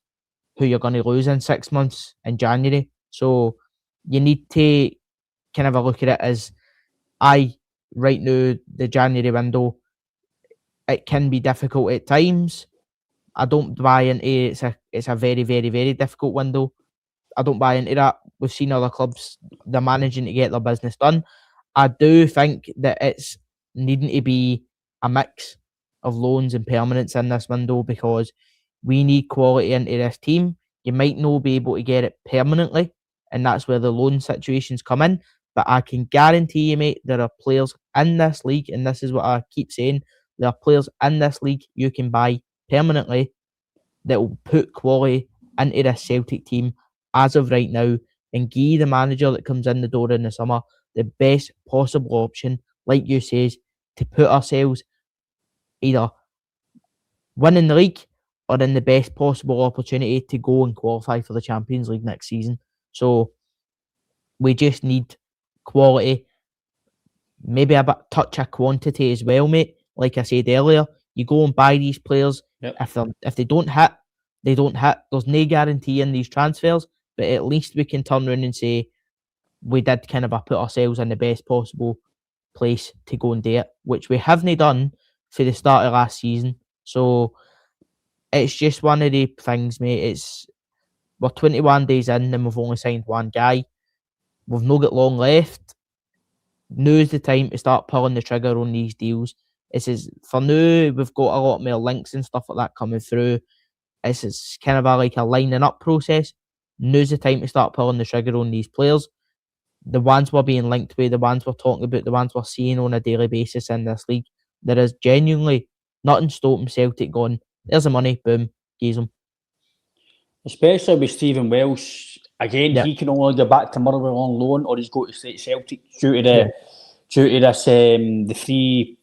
Speaker 3: who you're going to lose in 6 months in January. So you need to kind of look at it as, right now, the January window, it can be difficult at times. I don't buy into it's a very, very, very difficult window. I don't buy into that. We've seen other clubs, they're managing to get their business done. I do think that it's needing to be a mix of loans and permanents in this window, because we need quality into this team. You might not be able to get it permanently, and that's where the loan situations come in. But I can guarantee you, mate, there are players in this league, and this is what I keep saying, there are players in this league you can buy permanently that will put quality into this Celtic team as of right now, and give the manager that comes in the door in the summer the best possible option, like you says, to put ourselves either winning the league or in the best possible opportunity to go and qualify for the Champions League next season. So we just need quality, maybe a bit touch of quantity as well, mate. Like I said earlier, you go and buy these players. If they don't hit, they don't hit. There's no guarantee in these transfers, but at least we can turn around and say we did kind of put ourselves in the best possible place to go and do it, which we haven't done for the start of last season. So it's just one of the things, mate. We're 21 days in and we've only signed one guy. We've not got long left. Now's the time to start pulling the trigger on these deals. For now, we've got a lot more links and stuff like that coming through. It's kind of like a lining up process. Now's the time to start pulling the trigger on these players. The ones we're being linked with, the ones we're talking about, the ones we're seeing on a daily basis in this league. There is genuinely nothing stopping Celtic going, there's the money, boom, gives them. Especially
Speaker 2: with Stephen Welsh. Again, he can only go back to Motherwell on loan, or he's got to Celtic due to this the three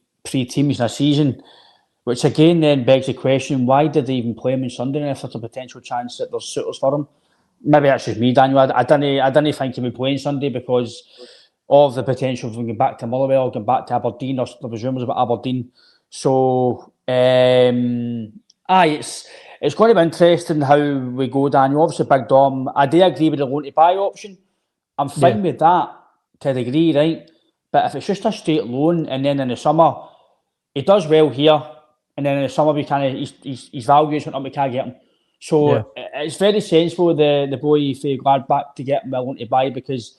Speaker 2: teams in a season. Which again then begs the question, why did they even play him on Sunday if there's a potential chance that there's suitors for him? Maybe that's just me, Daniel. I didn't think he would play on Sunday because of the potential of going back to Motherwell or going back to Aberdeen, or there was rumours about Aberdeen. So it's going to be interesting how we go, Daniel. Obviously, Big Dom, I do agree with the loan to buy option. I'm fine with that to a degree, right? But if it's just a straight loan, and then in the summer he does well here, and then in the summer we his values went up, we can't get him. So it's very sensible the boy for Gladbach to get him willing to buy, because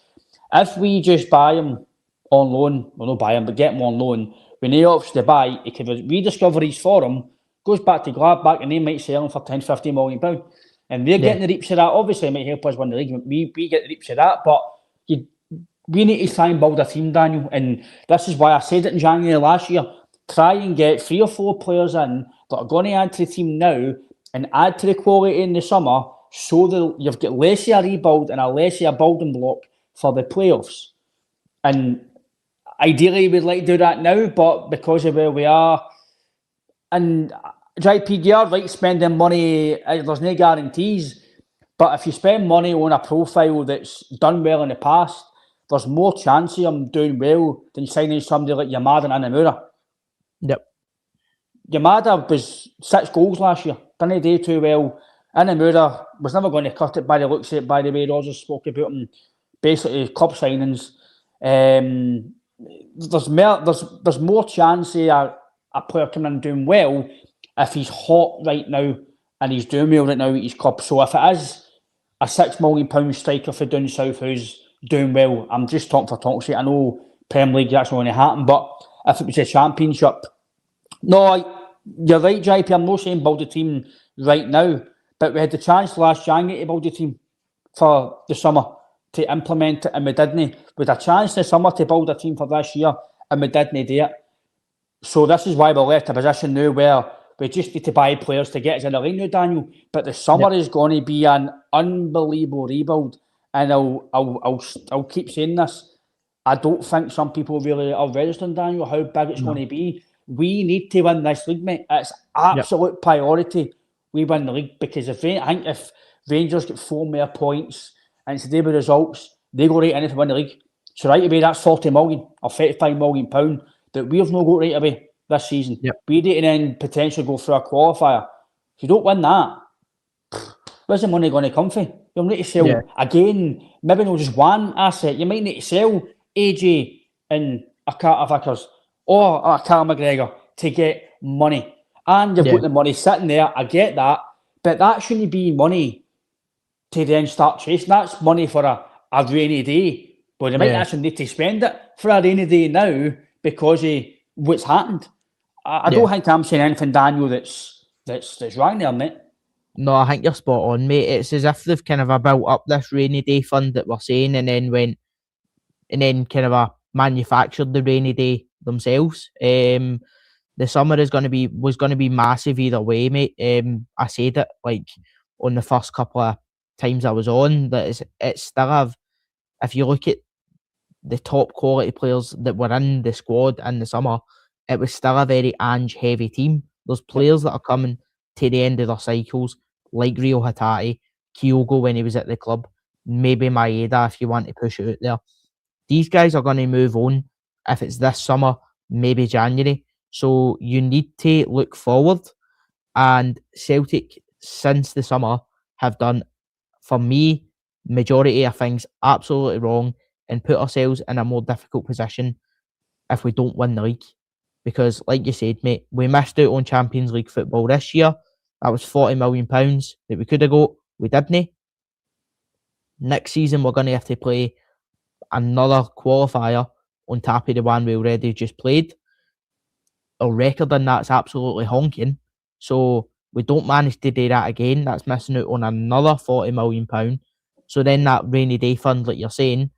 Speaker 2: if we just buy him on loan, well, not buy him, but get him on loan, when he opts to buy, he could rediscover his form, goes back to Gladbach, and they might sell him for 10, 15 million pounds. And they're getting the reaps of that. Obviously, it might help us win the league. We get the reaps of that, but we need to try and build a team, Daniel. And this is why I said it in January last year. Try and get 3 or 4 players in that are going to add to the team now and add to the quality in the summer, so that you've got less of a rebuild and a less of a building block for the playoffs. And ideally, we'd like to do that now, but because of where we are, and JP, you're right, spending money, there's no guarantees, but if you spend money on a profile that's done well in the past, there's more chance of him doing well than signing somebody like Yamada and Anamura.
Speaker 3: Yep.
Speaker 2: Yamada was 6 goals last year. Didn't do too well. Anamura was never going to cut it by the looks of it, by the way Rogers spoke about him. Basically, club signings. There's more chance of a player coming in and doing well if he's hot right now and he's doing well right now at his club. So if it is a £6 million striker for down south who's doing well, I'm just talking for talk's sake. I know Premier League that's not going to happen, but if it was a Championship, no, you're right, JP. I'm not saying build a team right now, but we had the chance last January to build a team for the summer to implement it, and we didn't. We had a chance this summer to build a team for this year, and we didn't do it. So this is why we're left in a position now where we just need to buy players to get us in the line now, Daniel. But the summer is going to be an unbelievable rebuild, and I'll keep saying this. I don't think some people really are registering, Daniel, how big it's going to be. We need to win this league, mate. It's absolute priority. We win the league, because I think if Rangers get 4 more points and it's the day with results, they go right in to win the league. So right away, that's 40 million or 35 million pound that we've not got right away this season. We need to then potentially go through a qualifier. If you don't win that, where's the money going to come from? You'll need to sell again, maybe not just one asset. You might need to sell AJ and a Carter Vickers or a Carl McGregor to get money. And you've got the money sitting there, I get that, but that shouldn't be money to then start chasing. That's money for a rainy day. But they might actually need to spend it for a rainy day now because of what's happened. I don't think I'm saying anything, Daniel, that's wrong there, mate.
Speaker 3: No, I think you're spot on, mate. It's as if they've kind of built up this rainy day fund that we're saying, and then kind of manufactured the rainy day themselves. The summer was going to be massive either way, mate. I said it like on the first couple of times I was on, that it's still if you look at the top quality players that were in the squad in the summer, it was still a very Ange heavy team. There's players that are coming to the end of their cycles, like Rio Hatate, Kyogo when he was at the club, maybe Maeda if you want to push it out there. These guys are going to move on if it's this summer, maybe January. So you need to look forward, and Celtic since the summer have done, for me, majority of things absolutely wrong and put ourselves in a more difficult position if we don't win the league. Because, like you said, mate, we missed out on Champions League football this year. That was £40 million that we could have got. We didn't. Next season, we're going to have to play another qualifier on top of the one we already just played. Our record in that's absolutely honking. So we don't manage to do that again. That's missing out on another £40 million. So then that rainy day fund, like you're saying,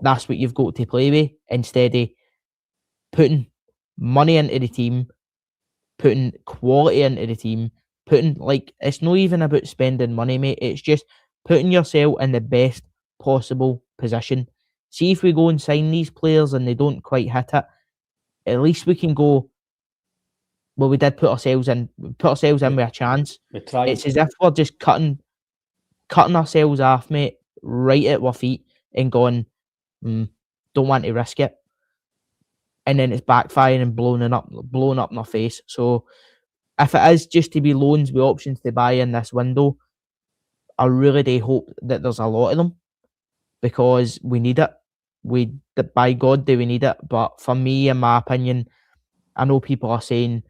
Speaker 3: that's what you've got to play with, instead of putting money into the team, putting quality into the team, it's not even about spending money, mate. It's just putting yourself in the best possible position. See if we go and sign these players and they don't quite hit it, at least we can go, well, we did put ourselves in with a chance. It's as if we're just cutting ourselves off, mate, right at our feet and going, don't want to risk it. And then it's backfiring and blowing up in our face. So if it is just to be loans with options to buy in this window, I really do hope that there's a lot of them, because we need it. by God, do we need it? But for me, in my opinion, I know people are saying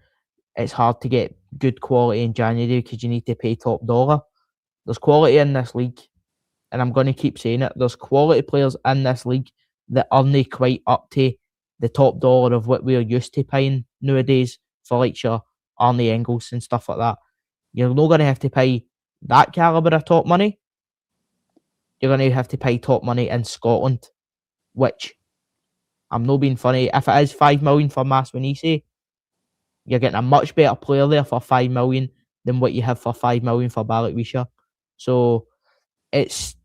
Speaker 3: it's hard to get good quality in January because you need to pay top dollar. There's quality in this league, and I'm going to keep saying it. There's quality players in this league that aren't quite up to the top dollar of what we're used to paying nowadays for like your Arnie Engels and stuff like that. You're not going to have to pay that calibre of top money. You're going to have to pay top money in Scotland, which, I'm not being funny, if it is 5 million for Maswanise, you're getting a much better player there for 5 million than what you have for 5 million for Balikwisha. So it's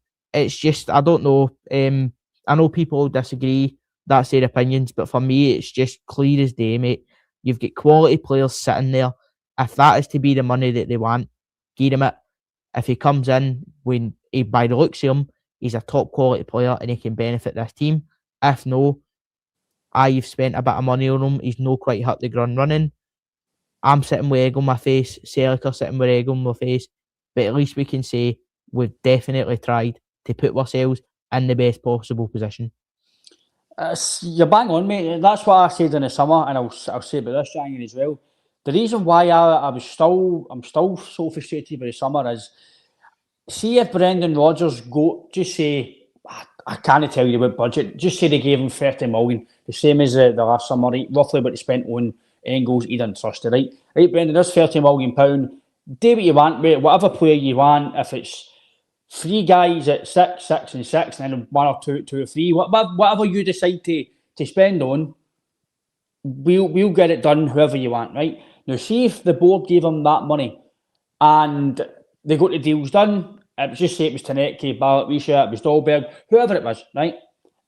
Speaker 3: just, I don't know. I know people disagree. That's their opinions, but for me, it's just clear as day, mate. You've got quality players sitting there. If that is to be the money that they want, give him it. If he comes in, when he, by the looks of him, he's a top quality player and he can benefit this team. If no, you've spent a bit of money on him. He's not quite hit the ground running. I'm sitting with egg on my face. Celtic are sitting with egg on my face. But at least we can say we've definitely tried to put ourselves in the best possible position.
Speaker 2: You're bang on, mate. That's what I said in the summer, and I'll say about this January as well. The reason why I'm still so frustrated with the summer is, see if Brendan Rodgers just say, I can't tell you what budget, just say they gave him 30 million, the same as the last summer, right? Roughly what they spent on Engels, he didn't trust it, right? Right, Brendan, there's £30 million. Do what you want, mate. Whatever player you want. If it's 3 guys at 6, 6 and 6, and then 1 or 2 or 3, whatever you decide to spend on, we'll get it done however you want, right? Now, see if the board gave him that money and they got the deals done. It was just say it was Tanecki, Balikwisha, it was Dahlberg, whoever it was, right?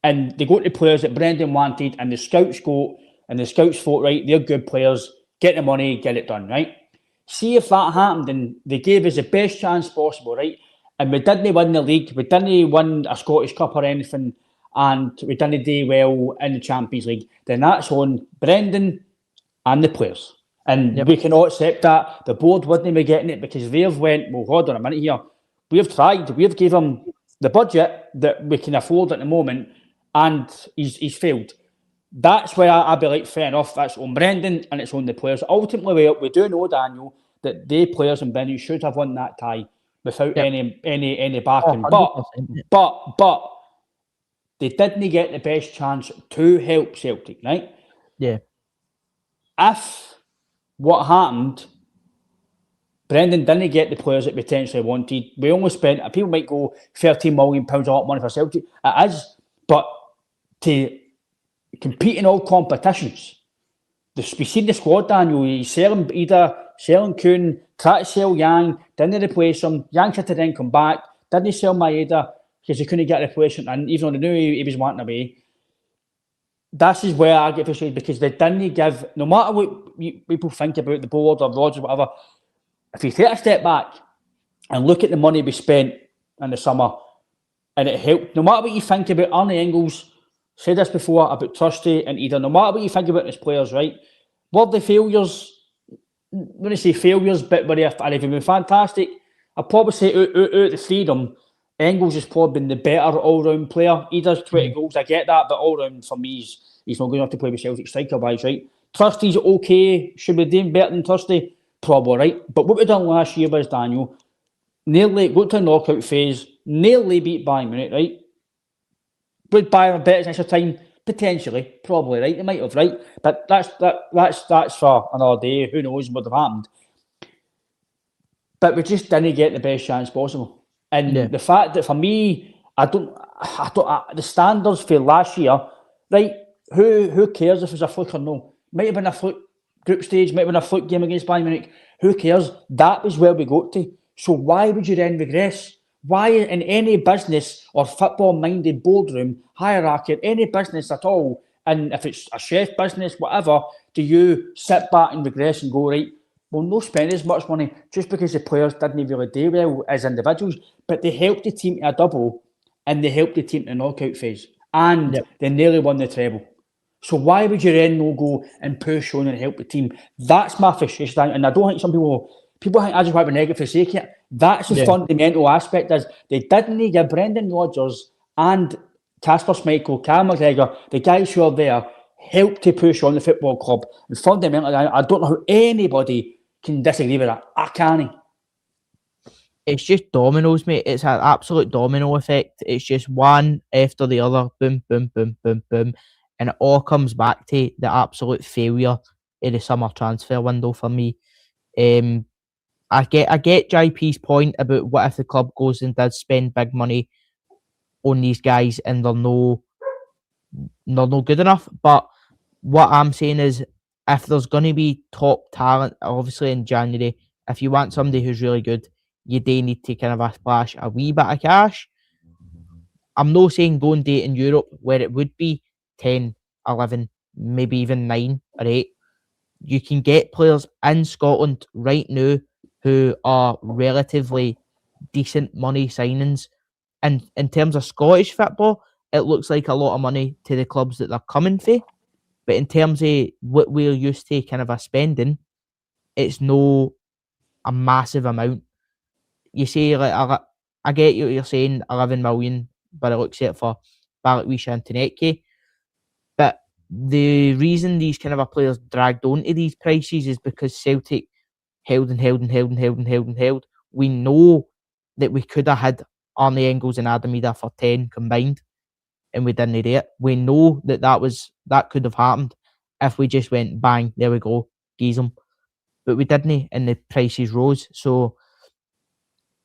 Speaker 2: And they got the players that Brendan wanted, and the scouts thought, right, they're good players, get the money, get it done, right? See if that happened and they gave us the best chance possible, right? And we didn't win the league, we didn't win a Scottish Cup or anything, and we didn't do well in the Champions League, then that's on Brendan and the players. And we cannot accept that. The board wouldn't be getting it because they've went, well, hold on a minute here. We've tried. We've gave him the budget that we can afford at the moment, and he's failed. That's where I'd be like, fair enough. That's on Brendan and it's on the players. Ultimately, we do know, Daniel, that the players and Brendan should have won that tie without any backing. But they didn't get the best chance to help Celtic, right?
Speaker 3: Yeah.
Speaker 2: If what happened, Brendan didn't get the players that potentially wanted. We only spent, people might go £13 million a lot of money for Celtic. It is, but to compete in all competitions, we seen the squad, Daniel. He's selling Kuhn, try to sell Yang, didn't replace him. Yang had to then come back, didn't sell Maeda because he couldn't get a replacement, and even though they knew he was wanting away. This is where I get frustrated because they didn't give, no matter what people think about the board or Rodgers or whatever, if you take a step back and look at the money we spent in the summer, and it helped, no matter what you think about Arnie Engels, said this before about Trusty and Eder, no matter what you think about his players, right? Were they failures? I wouldn't say failures, but they've been fantastic. I'd probably say out the three of them, Engels has probably been the better all-round player. He does 20 goals, I get that, but all-round for me, he's not good enough to play with Celtic striker-wise, right? Trusty's okay. Should we do better than Trusty? Probably, right? But what we done last year was, Daniel, nearly got to a knockout phase, nearly beat Bayern Munich, right? Would Bayern bet extra time? Potentially, probably, right? They might have, right? But that's for another day. Who knows what would have happened? But we just didn't get the best chance possible. And the fact that for me, the standards for last year, right? Who cares if it's a fluke or no? Might have been a fluke group stage, might have been a fluke game against Bayern Munich. Who cares? That was where we got to. So why would you then regress? Why in any business or football-minded boardroom, hierarchy, any business at all, and if it's a chef business, whatever, do you sit back and regress and go, right, well, no spend as much money just because the players didn't really do well as individuals, but they helped the team to a double and they helped the team to the knockout phase and they nearly won the treble. So why would you then not go and push on and help the team? That's my frustration, and I don't think some people think I just want to be negative for the sake of it. That's the fundamental aspect is they didn't give Brendan Rodgers and Casper Schmeichel, Cam McGregor, the guys who are there help to push on the football club. And fundamentally, I don't know how anybody can disagree with that. I can't.
Speaker 3: It's just dominoes, mate. It's an absolute domino effect. It's just one after the other, boom, boom, boom, boom, boom. And it all comes back to the absolute failure in the summer transfer window for me. I get JP's point about what if the club goes and does spend big money on these guys and they're no good enough. But what I'm saying is, if there's going to be top talent, obviously in January, if you want somebody who's really good, you do need to kind of splash a wee bit of cash. I'm not saying go and do it in Europe where it would be 10, 11, maybe even 9 or 8. You can get players in Scotland right now who are relatively decent money signings. And in terms of Scottish football, it looks like a lot of money to the clubs that they're coming for. But in terms of what we're used to kind of a spending, it's no a massive amount. You say, like, I get you, you're saying 11 million, but it looks like for Balikwisha and Taneke. But the reason these kind of players dragged onto these prices is because Celtic held. We know that we could have had Arnie Engels and Adam Ida for 10 combined, and we didn't do it. We know that could have happened if we just went bang, there we go, geese them. But we didn't, and the prices rose. So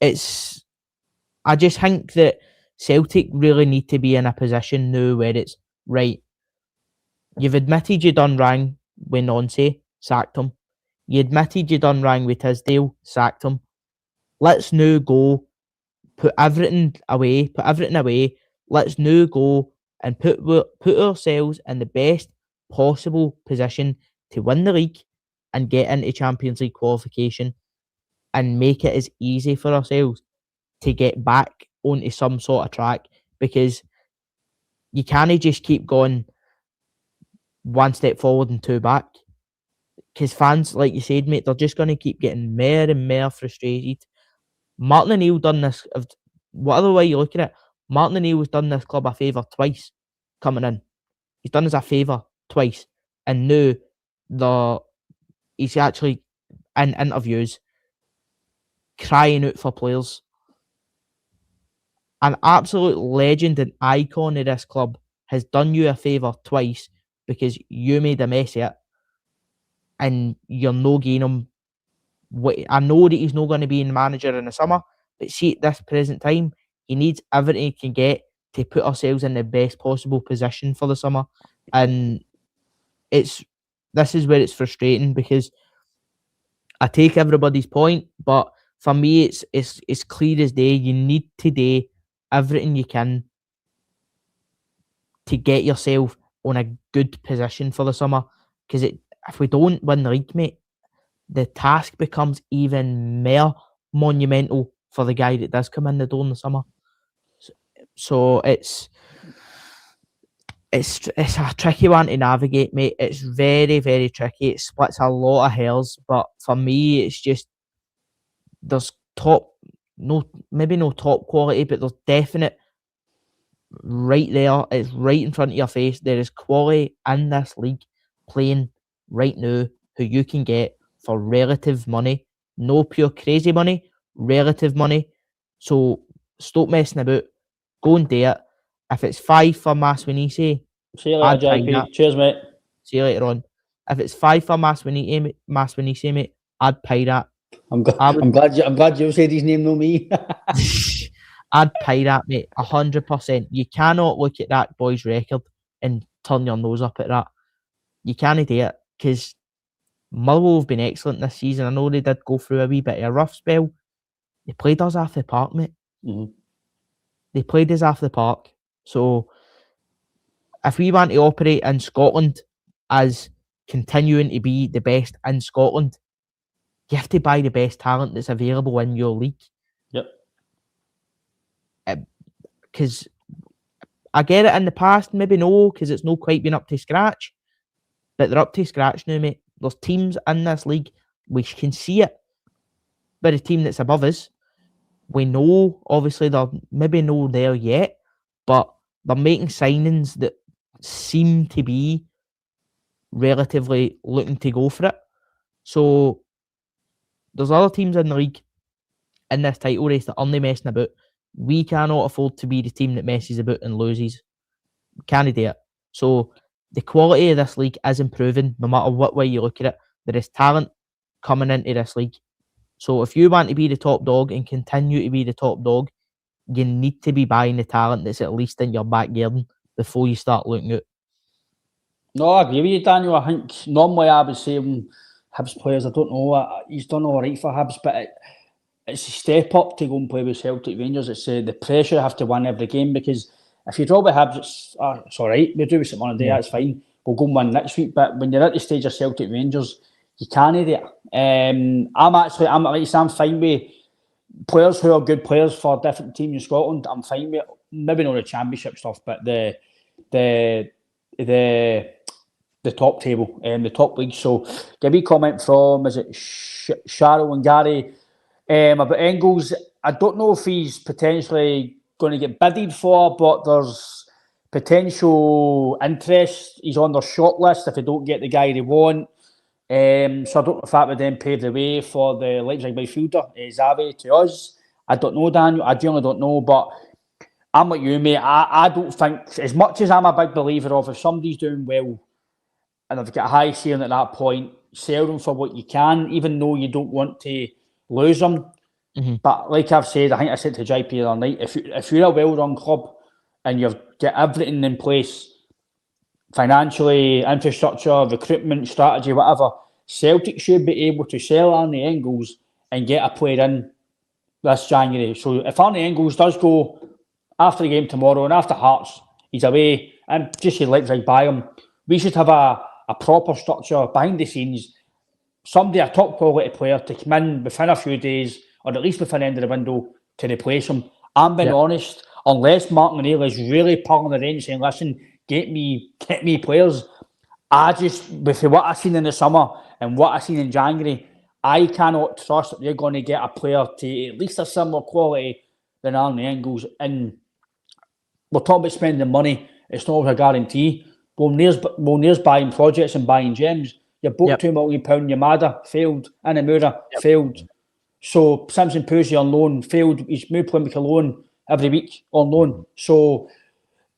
Speaker 3: I just think that Celtic really need to be in a position now where it's right. You've admitted you done wrong with Nonce, sacked him. You admitted you done wrong with Tisdale, sacked him. Let's now go, put everything away. Let's now go and put ourselves in the best possible position to win the league and get into Champions League qualification and make it as easy for ourselves to get back onto some sort of track, because you can't just keep going one step forward and two back. Because fans, like you said, mate, they're just going to keep getting more and more frustrated. Martin O'Neill done this, whatever way you look at it, Martin O'Neill has done this club a favour twice coming in. He's done us a favour twice. And now he's actually in interviews crying out for players. An absolute legend and icon of this club has done you a favour twice because you made a mess of it, and you're no getting him. I know that he's not going to be in manager in the summer, but see, at this present time, he needs everything he can get to put ourselves in the best possible position for the summer. And this is where it's frustrating, because I take everybody's point, but for me, it's clear as day. You need to do everything you can to get yourself on a good position for the summer, because if we don't win the league, mate, the task becomes even more monumental for the guy that does come in the door in the summer. So it's a tricky one to navigate, mate. It's very, very tricky. It splits a lot of hairs, but for me, it's just there's maybe no top quality, but there's definite right there. It's right in front of your face. There is quality in this league playing right now who you can get for relative money, no pure crazy money, relative money. So stop messing about. Go and do it. If it's 5 for Maswinise,
Speaker 2: see you later, JP. Cheers, mate.
Speaker 3: See you later on. If it's 5 for Maswinise, mate, I'd pay that.
Speaker 2: I'm glad you said his name, no me.
Speaker 3: I'd pay that, mate, 100%. You cannot look at that boy's record and turn your nose up at that. You can't do it, because Motherwell have been excellent this season. I know they did go through a wee bit of a rough spell. They played us off the park, mate.
Speaker 2: Mm-hmm.
Speaker 3: They played us off the park. So if we want to operate in Scotland as continuing to be the best in Scotland, you have to buy the best talent that's available in your league.
Speaker 2: Yep.
Speaker 3: Because I get it in the past, maybe no, because it's not quite been up to scratch. But they're up to scratch now, mate. There's teams in this league, we can see it. But the team that's above us, we know, obviously, they're maybe not there yet, but they're making signings that seem to be relatively looking to go for it. So there's other teams in the league in this title race that aren't messing about. We cannot afford to be the team that messes about and loses. We can't do it. So the quality of this league is improving no matter what way you look at it. There is talent coming into this league. So if you want to be the top dog and continue to be the top dog, you need to be buying the talent that's at least in your backyard before you start looking out.
Speaker 2: No, I agree with you, Daniel. I think normally I would say Hibs players, I don't know, he's done all right for Hibs, but it's a step up to go and play with Celtic Rangers. It's the pressure you have to win every game, because if you draw with Hibs, it's all right. We do with something on a day, that's fine. We'll go and win next week. But when you're at the stage of Celtic Rangers, you can't do it. I'm fine with players who are good players for different teams in Scotland. I'm fine with it. Maybe not the championship stuff, but the top table and the top league. So, give me a comment from, is it Cheryl and Gary about Engels? I don't know if he's potentially going to get bidded for, but there's potential interest. He's on their short list if they don't get the guy they want. So I don't know if that would then pave the way for the Leipzig midfielder, Xavi, to us. I don't know, Daniel. I genuinely don't know, but I'm like you, mate. I don't think, as much as I'm a big believer of, if somebody's doing well and they've got a high ceiling at that point, sell them for what you can, even though you don't want to lose them. Mm-hmm. But like I've said, I think I said to JP the other night, if you're a well-run club and you've got everything in place, financially, infrastructure, recruitment, strategy, whatever, Celtic should be able to sell Arnie Engels and get a player in this January. So if Arnie Engels does go after the game tomorrow and after Hearts, he's away, and just say Leipzig buy him, we should have a proper structure behind the scenes, somebody, a top quality player, to come in within a few days, or at least within the end of the window, to replace him. I'm being honest, unless Martin O'Neill is really pulling the reins saying, listen, get me players, I just, with what I've seen in the summer and what I've seen in January, I cannot trust that they're going to get a player to at least a similar quality than Arnie Engels. And we're talking about spending money, it's not a guarantee. Molnair's buying projects and buying gems. You bought £2 million, Yamada failed, Anamura failed. So Simpson Pusi on loan failed. He's moved Plymouth loan every week on loan. So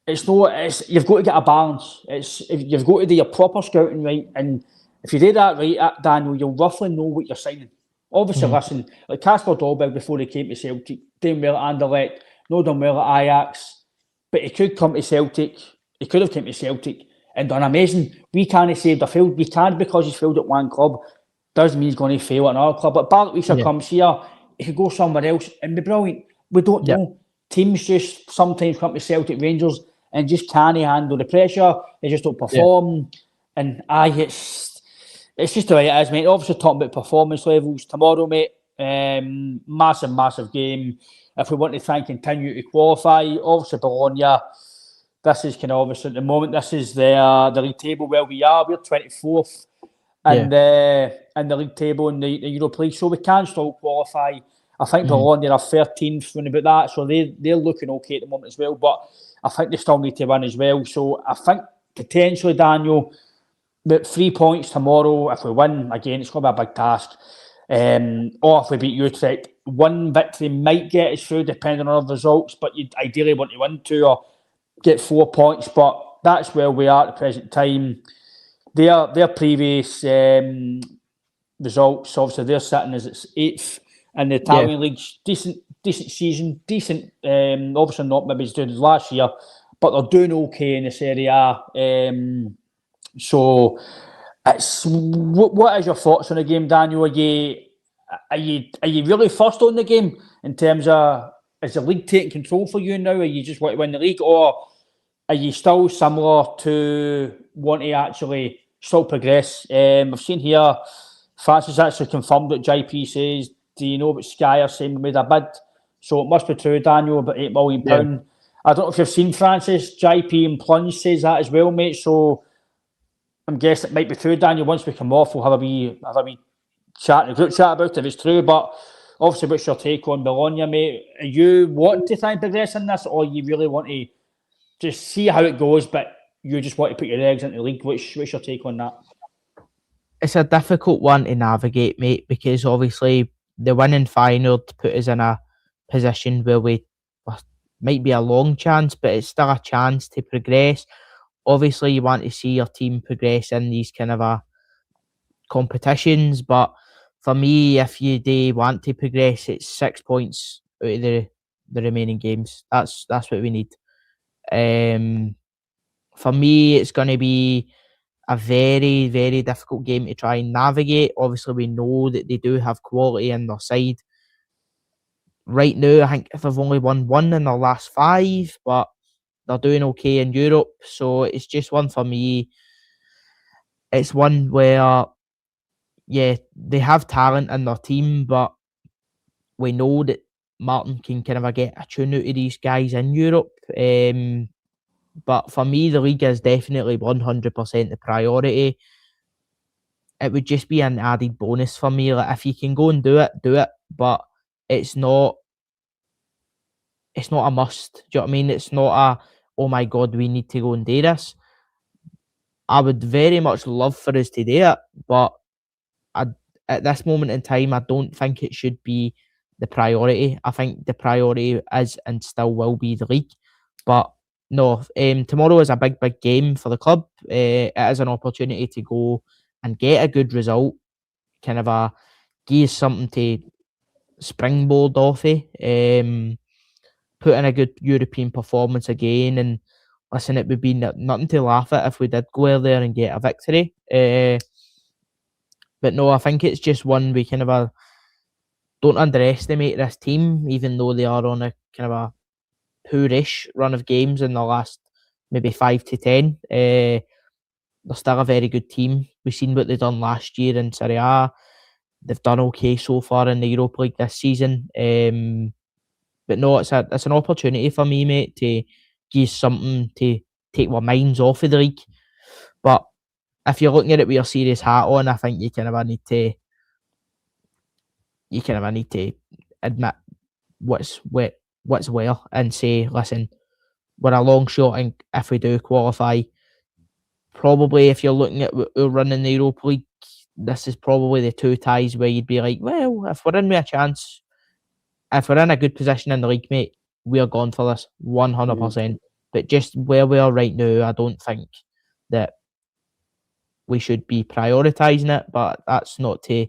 Speaker 2: you've got to get a balance. You've got to do your proper scouting right, and if you do that right, Daniel, you'll roughly know what you're signing. Obviously, listen, like Casper Dolberg before he came to Celtic, doing well at Anderlecht, not done well at Ajax, but he could come to Celtic. He could have come to Celtic and done amazing. We can't say they've failed. We can't, because he's failed at one club, doesn't mean he's going to fail at another club. But Bartlett comes here, he could go somewhere else and be brilliant. We don't know. Teams just sometimes come to Celtic Rangers and just can't handle the pressure. They just don't perform. And it's just the way it is, mate. Obviously, talking about performance levels tomorrow, mate. Massive game. If we want to try and continue to qualify, obviously Bologna. This is kind of obviously at the moment. This is the league table where we are. We're 24th in the league table in the Europa League, so we can still qualify. I think Bologna are 13th and about that, so they're looking okay at the moment as well. But I think they still need to win as well. So I think potentially, Daniel, about 3 points tomorrow. If we win again, it's going to be a big task. Or if we beat Utrecht, one victory might get us through, depending on the results. But you'd ideally want to win 2 or get 4 points. But that's where we are at the present time. Their previous results, obviously, they're sitting as it's 8th in the Italian leagues. Decent season, decent. Obviously, not maybe as good as last year, but they're doing okay in this area. So, what is your thoughts on the game, Daniel? Are you really first on the game in terms of, is the league taking control for you now? Are you just want to win the league, or are you still similar to want to actually still progress? I've seen here Francis actually confirmed what JP says. Do you know about Sky are saying we made a bid? So it must be true, Daniel, about £8 million. Yeah. I don't know if you've seen Francis. JP and Plunge says that as well, mate. So I'm guessing it might be true, Daniel. Once we come off, we'll have a wee chat, a group chat about it if it's true. But obviously, what's your take on Bologna, mate? Are you wanting to try and progress in this, or you really want to just see how it goes, but you just want to put your eggs into the league. What's your take on that?
Speaker 3: It's a difficult one to navigate, mate, because obviously the winning final to put us in a position where we might be a long chance, but it's still a chance to progress. Obviously, you want to see your team progress in these kind of competitions, but for me, if you do want to progress, it's 6 points out of the remaining games. That's what we need. For me, it's going to be a very, very difficult game to try and navigate. Obviously, we know that they do have quality in their side. Right now, I think if they've only won one in their last 5, but they're doing okay in Europe. So it's just one for me. It's one where, yeah, they have talent in their team, but we know that Martin can kind of get a tune out of these guys in Europe. But for me, the league is definitely 100% the priority. It would just be an added bonus for me. Like, if you can go and do it, do it. But it's not a must. Do you know what I mean? It's not a, oh my God, we need to go and do this. I would very much love for us to do it, but at this moment in time, I don't think it should be the priority. I think the priority is and still will be the league. But no, tomorrow is a big, big game for the club. It is an opportunity to go and get a good result, kind of give us something to springboard off of, put in a good European performance again, and listen, it would be nothing to laugh at if we did go out there and get a victory. But no, I think it's just one we kind of don't underestimate this team, even though they are on a kind of a poorish run of games in the last maybe 5 to 10. They're still a very good team. We've seen what they've done last year in Serie A. They've done okay so far in the Europa League this season. But no, it's an opportunity for me, mate, to give something to take my minds off of the league. But if you're looking at it with your serious hat on, I think you kind of need to admit what's where and say, listen, we're a long shot, and if we do qualify, probably if you're looking at what we're running the Europa League, this is probably the 2 ties where you'd be like, well, if we're in with a chance, if we're in a good position in the league, mate, we're gone for this 100%. But just where we are right now, I don't think that we should be prioritising it, but that's not to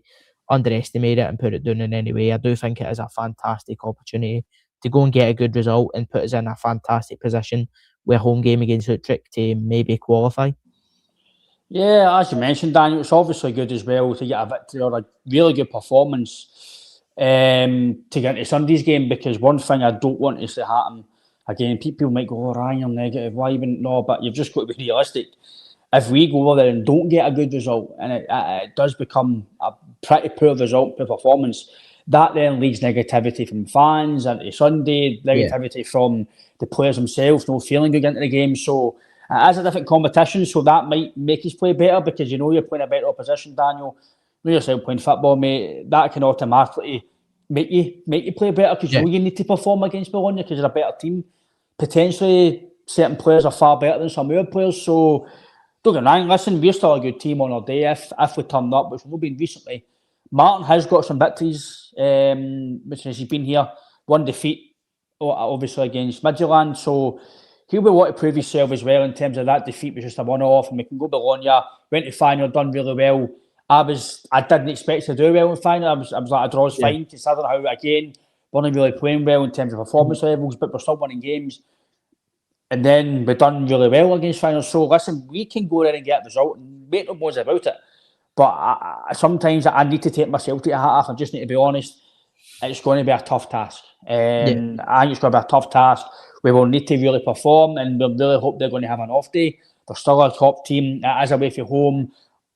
Speaker 3: underestimate it and put it down in any way. I do think it is a fantastic opportunity to go and get a good result and put us in a fantastic position with a home game against Celtic to maybe qualify.
Speaker 2: Yeah, as you mentioned, Daniel, it's obviously good as well to get a victory or a really good performance to get into Sunday's game, because one thing I don't want to see happen, again, people might go, oh, Ryan, you're negative, why even? No, but you've just got to be realistic. If we go over there and don't get a good result, and it does become a pretty poor result, poor performance, that then leads negativity from fans into Sunday, negativity from the players themselves, no feeling good into the game. So it is a different competition, so that might make us play better, because you know you're playing a better opposition, Daniel. You know yourself playing football, mate. That can automatically make you play better, because you know you need to perform against Bologna because you're a better team. Potentially, certain players are far better than some other players, so don't get me wrong, listen, we're still a good team on our day if we turn up, which we've been recently. Martin has got some victories, which since he's been here, 1 defeat, obviously against Midfield, so he'll be wanting to prove himself as well in terms of that defeat was just a one-off, and we can go Bologna, went to final, done really well. I didn't expect to do well in final. I was like, a draw's fine, considering how, again, we're not really playing well in terms of performance levels, but we're still winning games. And then we've done really well against finals. So listen, we can go there and get a result and make no bones about it. But sometimes I need to take myself to the hat off. I just need to be honest. It's going to be a tough task. I think it's going to be a tough task. We will need to really perform, and we really hope they're going to have an off day. They're still a top team. It is away from home.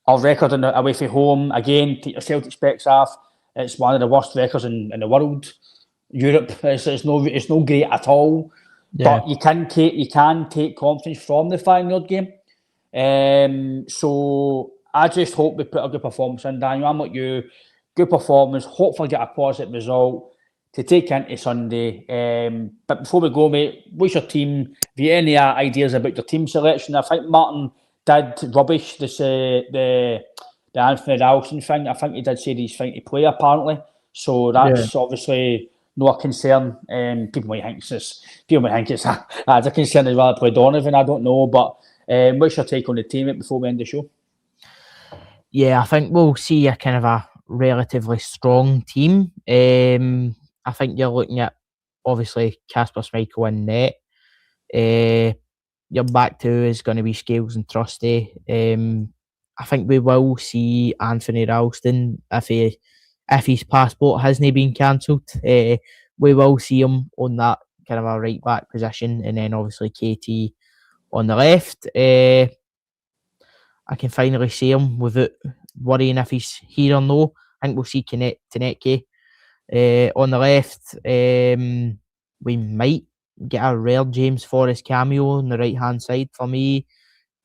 Speaker 2: Our record away from home, again, take your Celtic specs off. It's one of the worst records in the world. Europe, it's no great at all. But you can take confidence from the final game. So I just hope we put a good performance in, Daniel. I'm like you. Good performance. Hopefully get a positive result. to take into Sunday. But before we go, mate, what's your team? Have you any ideas about your team selection? I think Martin did rubbish the Anthony Ralston thing. I think he did say he's fine to play, apparently. So that's obviously no a concern. People might think it's a concern as well to play Donovan. I don't know, but what's your take on the team before we end the show?
Speaker 3: Yeah, I think we'll see a kind of a relatively strong team. I think you're looking at obviously Kasper Schmeichel in net. Your back two is going to be Scales and Trusty. I think we will see Anthony Ralston if his passport hasn't been cancelled. We will see him on that kind of a right back position, and then obviously KT on the left. I can finally see him without worrying if he's here or no. I think we'll see Taneke on the left. We might get a rare James Forrest cameo on the right hand side for me,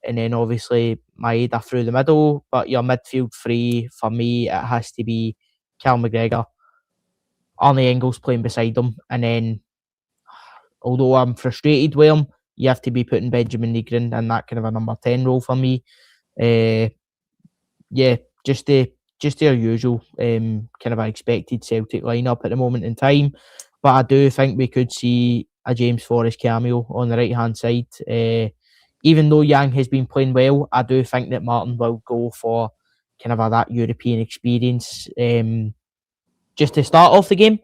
Speaker 3: and then obviously Maeda through the middle. But your midfield three for me, it has to be Cal McGregor, Arnie Engels playing beside him, and then although I'm frustrated with him, you have to be putting Benjamin Nygren in that kind of a number 10 role for me. Just their usual kind of a expected Celtic lineup at the moment in time. But I do think we could see a James Forrest cameo on the right hand side. Even though Yang has been playing well, I do think that Martin will go for kind of that European experience just to start off the game.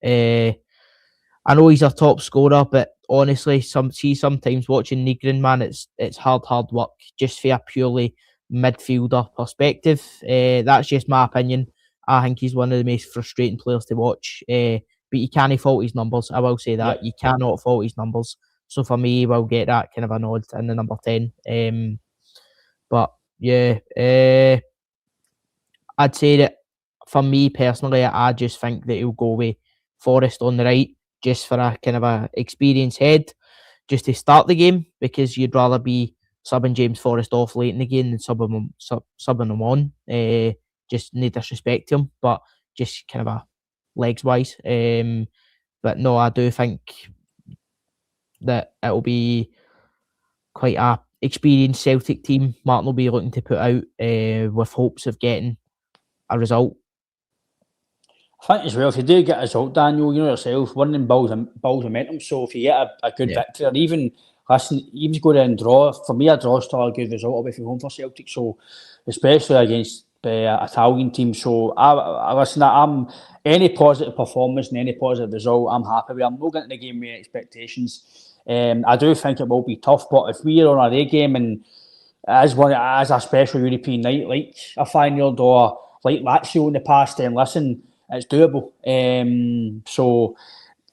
Speaker 3: I know he's our top scorer, but honestly, sometimes watching Nygren, man, it's hard work just for a purely midfielder perspective. That's just my opinion. I think he's one of the most frustrating players to watch. But you can't fault his numbers. I will say that.
Speaker 2: Yeah.
Speaker 3: You cannot fault his numbers. So for me, we'll get that kind of a nod in the number 10. But yeah, I'd say that for me personally, I just think that he'll go with Forrest on the right, just for a kind of a experienced head, just to start the game, because you'd rather be subbing James Forrest off late in the game than subbing him on. Just no disrespect to him, but just kind of a legs wise. But no, I do think that it'll be quite a experienced Celtic team Martin will be looking to put out with hopes of getting a result.
Speaker 2: I think as well, if you do get a result, Daniel, you know yourself, winning builds momentum. So if you get a good victory, or even go there and draw, for me, a draw still a good result away from home for Celtic. So especially against the Italian team. So I'm any positive performance and any positive result, I'm happy with. I'm not getting the game with expectations. I do think it will be tough, but if we're on our A game and as a special European night, like a final or like Lazio in the past, then listen, it's doable. So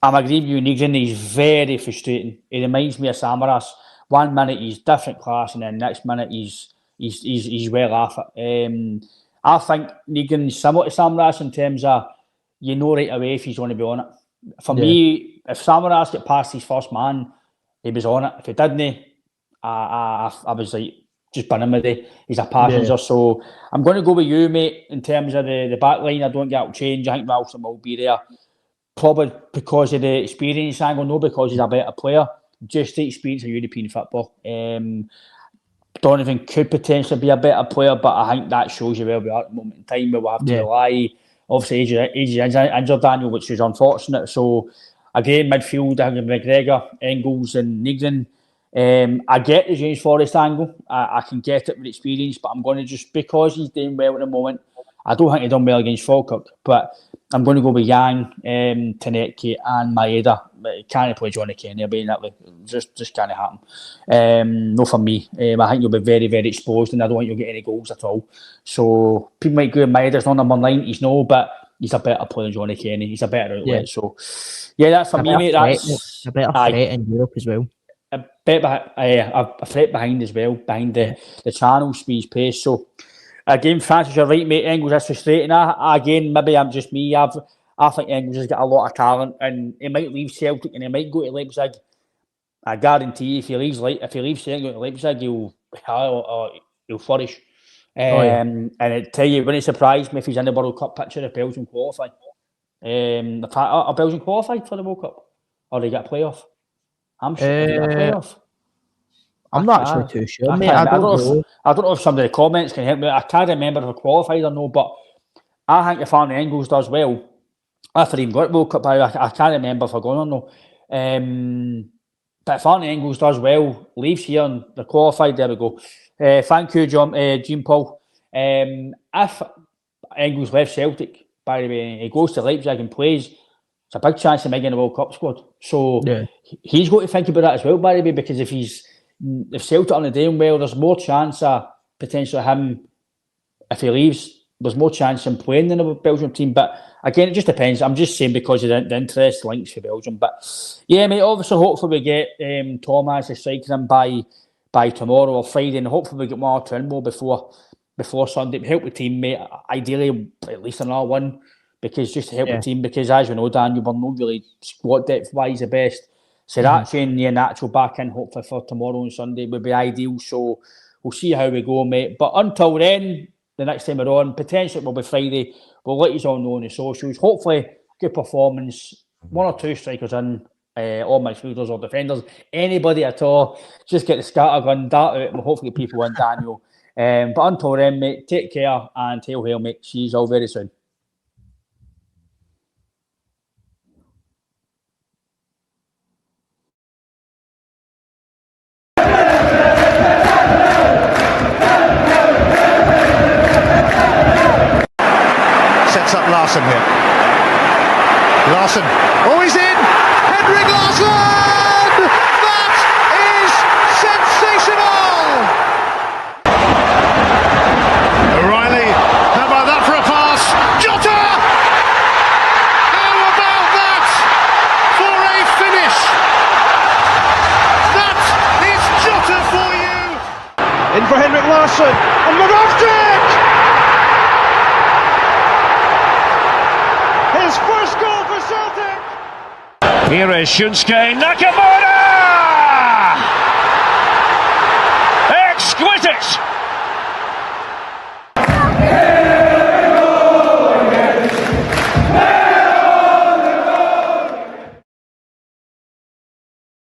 Speaker 2: I'm agreeing with you, Nygren. He's very frustrating. He reminds me of Samaras. 1 minute he's different class, and then next minute he's well off it. I think Nygren's similar to Samaras in terms of you know right away if he's going to be on it. For me, if Samaras get past his first man, he was on it. If he didn't, I was like, just bin him with it. He's a passenger. So I'm going to go with you, mate, in terms of the back line. I don't think that'll change. I think Ralston will be there. Probably because of the experience angle, no because he's a better player. Just the experience of European football. Donovan could potentially be a better player, but I think that shows you where we are at the moment in time. Where we'll have to rely. Obviously, age is injured, Daniel, which is unfortunate. So, again, midfield, I think McGregor, Engels and Nygren. I get the James Forrest angle. I can get it with experience, but I'm going to just, because he's doing well at the moment, I don't think he's done well against Falkirk, but I'm going to go with Yang, Taneke and Maeda. Can't play Johnny Kenny, being that way. Just can't happen. No for me. I think you'll be very, very exposed, and I don't think you'll get any goals at all. So people might go, Maeda's not number 9, he's no, but he's a better player than Johnny Kenny. He's a better outlet. So, yeah, that's for me, mate. That's
Speaker 3: a better threat in Europe as well.
Speaker 2: A threat behind as well, behind the channel, speed, pace. So, again, Francis, you're right, mate. Engels is frustrating. Again, maybe I'm just me. I think Engels has got a lot of talent, and he might leave Celtic and he might go to Leipzig. I guarantee if he leaves Celtic and go to Leipzig, he'll flourish. And I tell you, it wouldn't surprise me if he's in the World Cup picture if Belgium qualify. Are Belgium qualified for the World Cup? Or they get a playoff? I'm sure they get a playoff.
Speaker 3: I'm not actually too sure, mate.
Speaker 2: I don't know if some of the comments can help me. I can't remember if they're qualified or no, but I think if Arne Engels does well, if they even got World Cup, I can't remember if they're going or no. But if Arne Engels does well, leaves here and they're qualified, there we go. Thank you, Jean Paul. If Engels left Celtic, by the way, he goes to Leipzig and plays, it's a big chance of making the World Cup squad. So he's got to think about that as well, by the way, because if Celtic aren't doing well, there's more chance of potentially him, if he leaves, there's more chance of him playing in the Belgium team. But again, it just depends. I'm just saying because of the interest links for Belgium. But yeah, mate, obviously, hopefully we get Tomas striking him by tomorrow or Friday, and hopefully we get one or two more before Sunday. Help the team, mate. Ideally, at least another one, because just to help the team. Because as you know, Daniel, we're not really squad depth wise the best. So that Shane natural back in, hopefully for tomorrow and Sunday would be ideal. So we'll see how we go, mate. But until then, the next time we're on, potentially it will be Friday. We'll let you all know on the socials. Hopefully, good performance. One or two strikers in, or midfielders or defenders. Anybody at all. Just get the scatter gun, dart out, and hopefully people win, Daniel. But until then, mate, take care and hail, mate. See you all very soon.
Speaker 1: Sets up Larsson here. Larsson, oh, he's in! Henrik Larsson! That is sensational! O'Reilly, how about that for a pass? Jota! How about that for a finish? That is Jota for you!
Speaker 4: In for Henrik Larsson, and Moravcik! His first goal for Celtic!
Speaker 1: Here is Shunsuke Nakamura! Exquisite!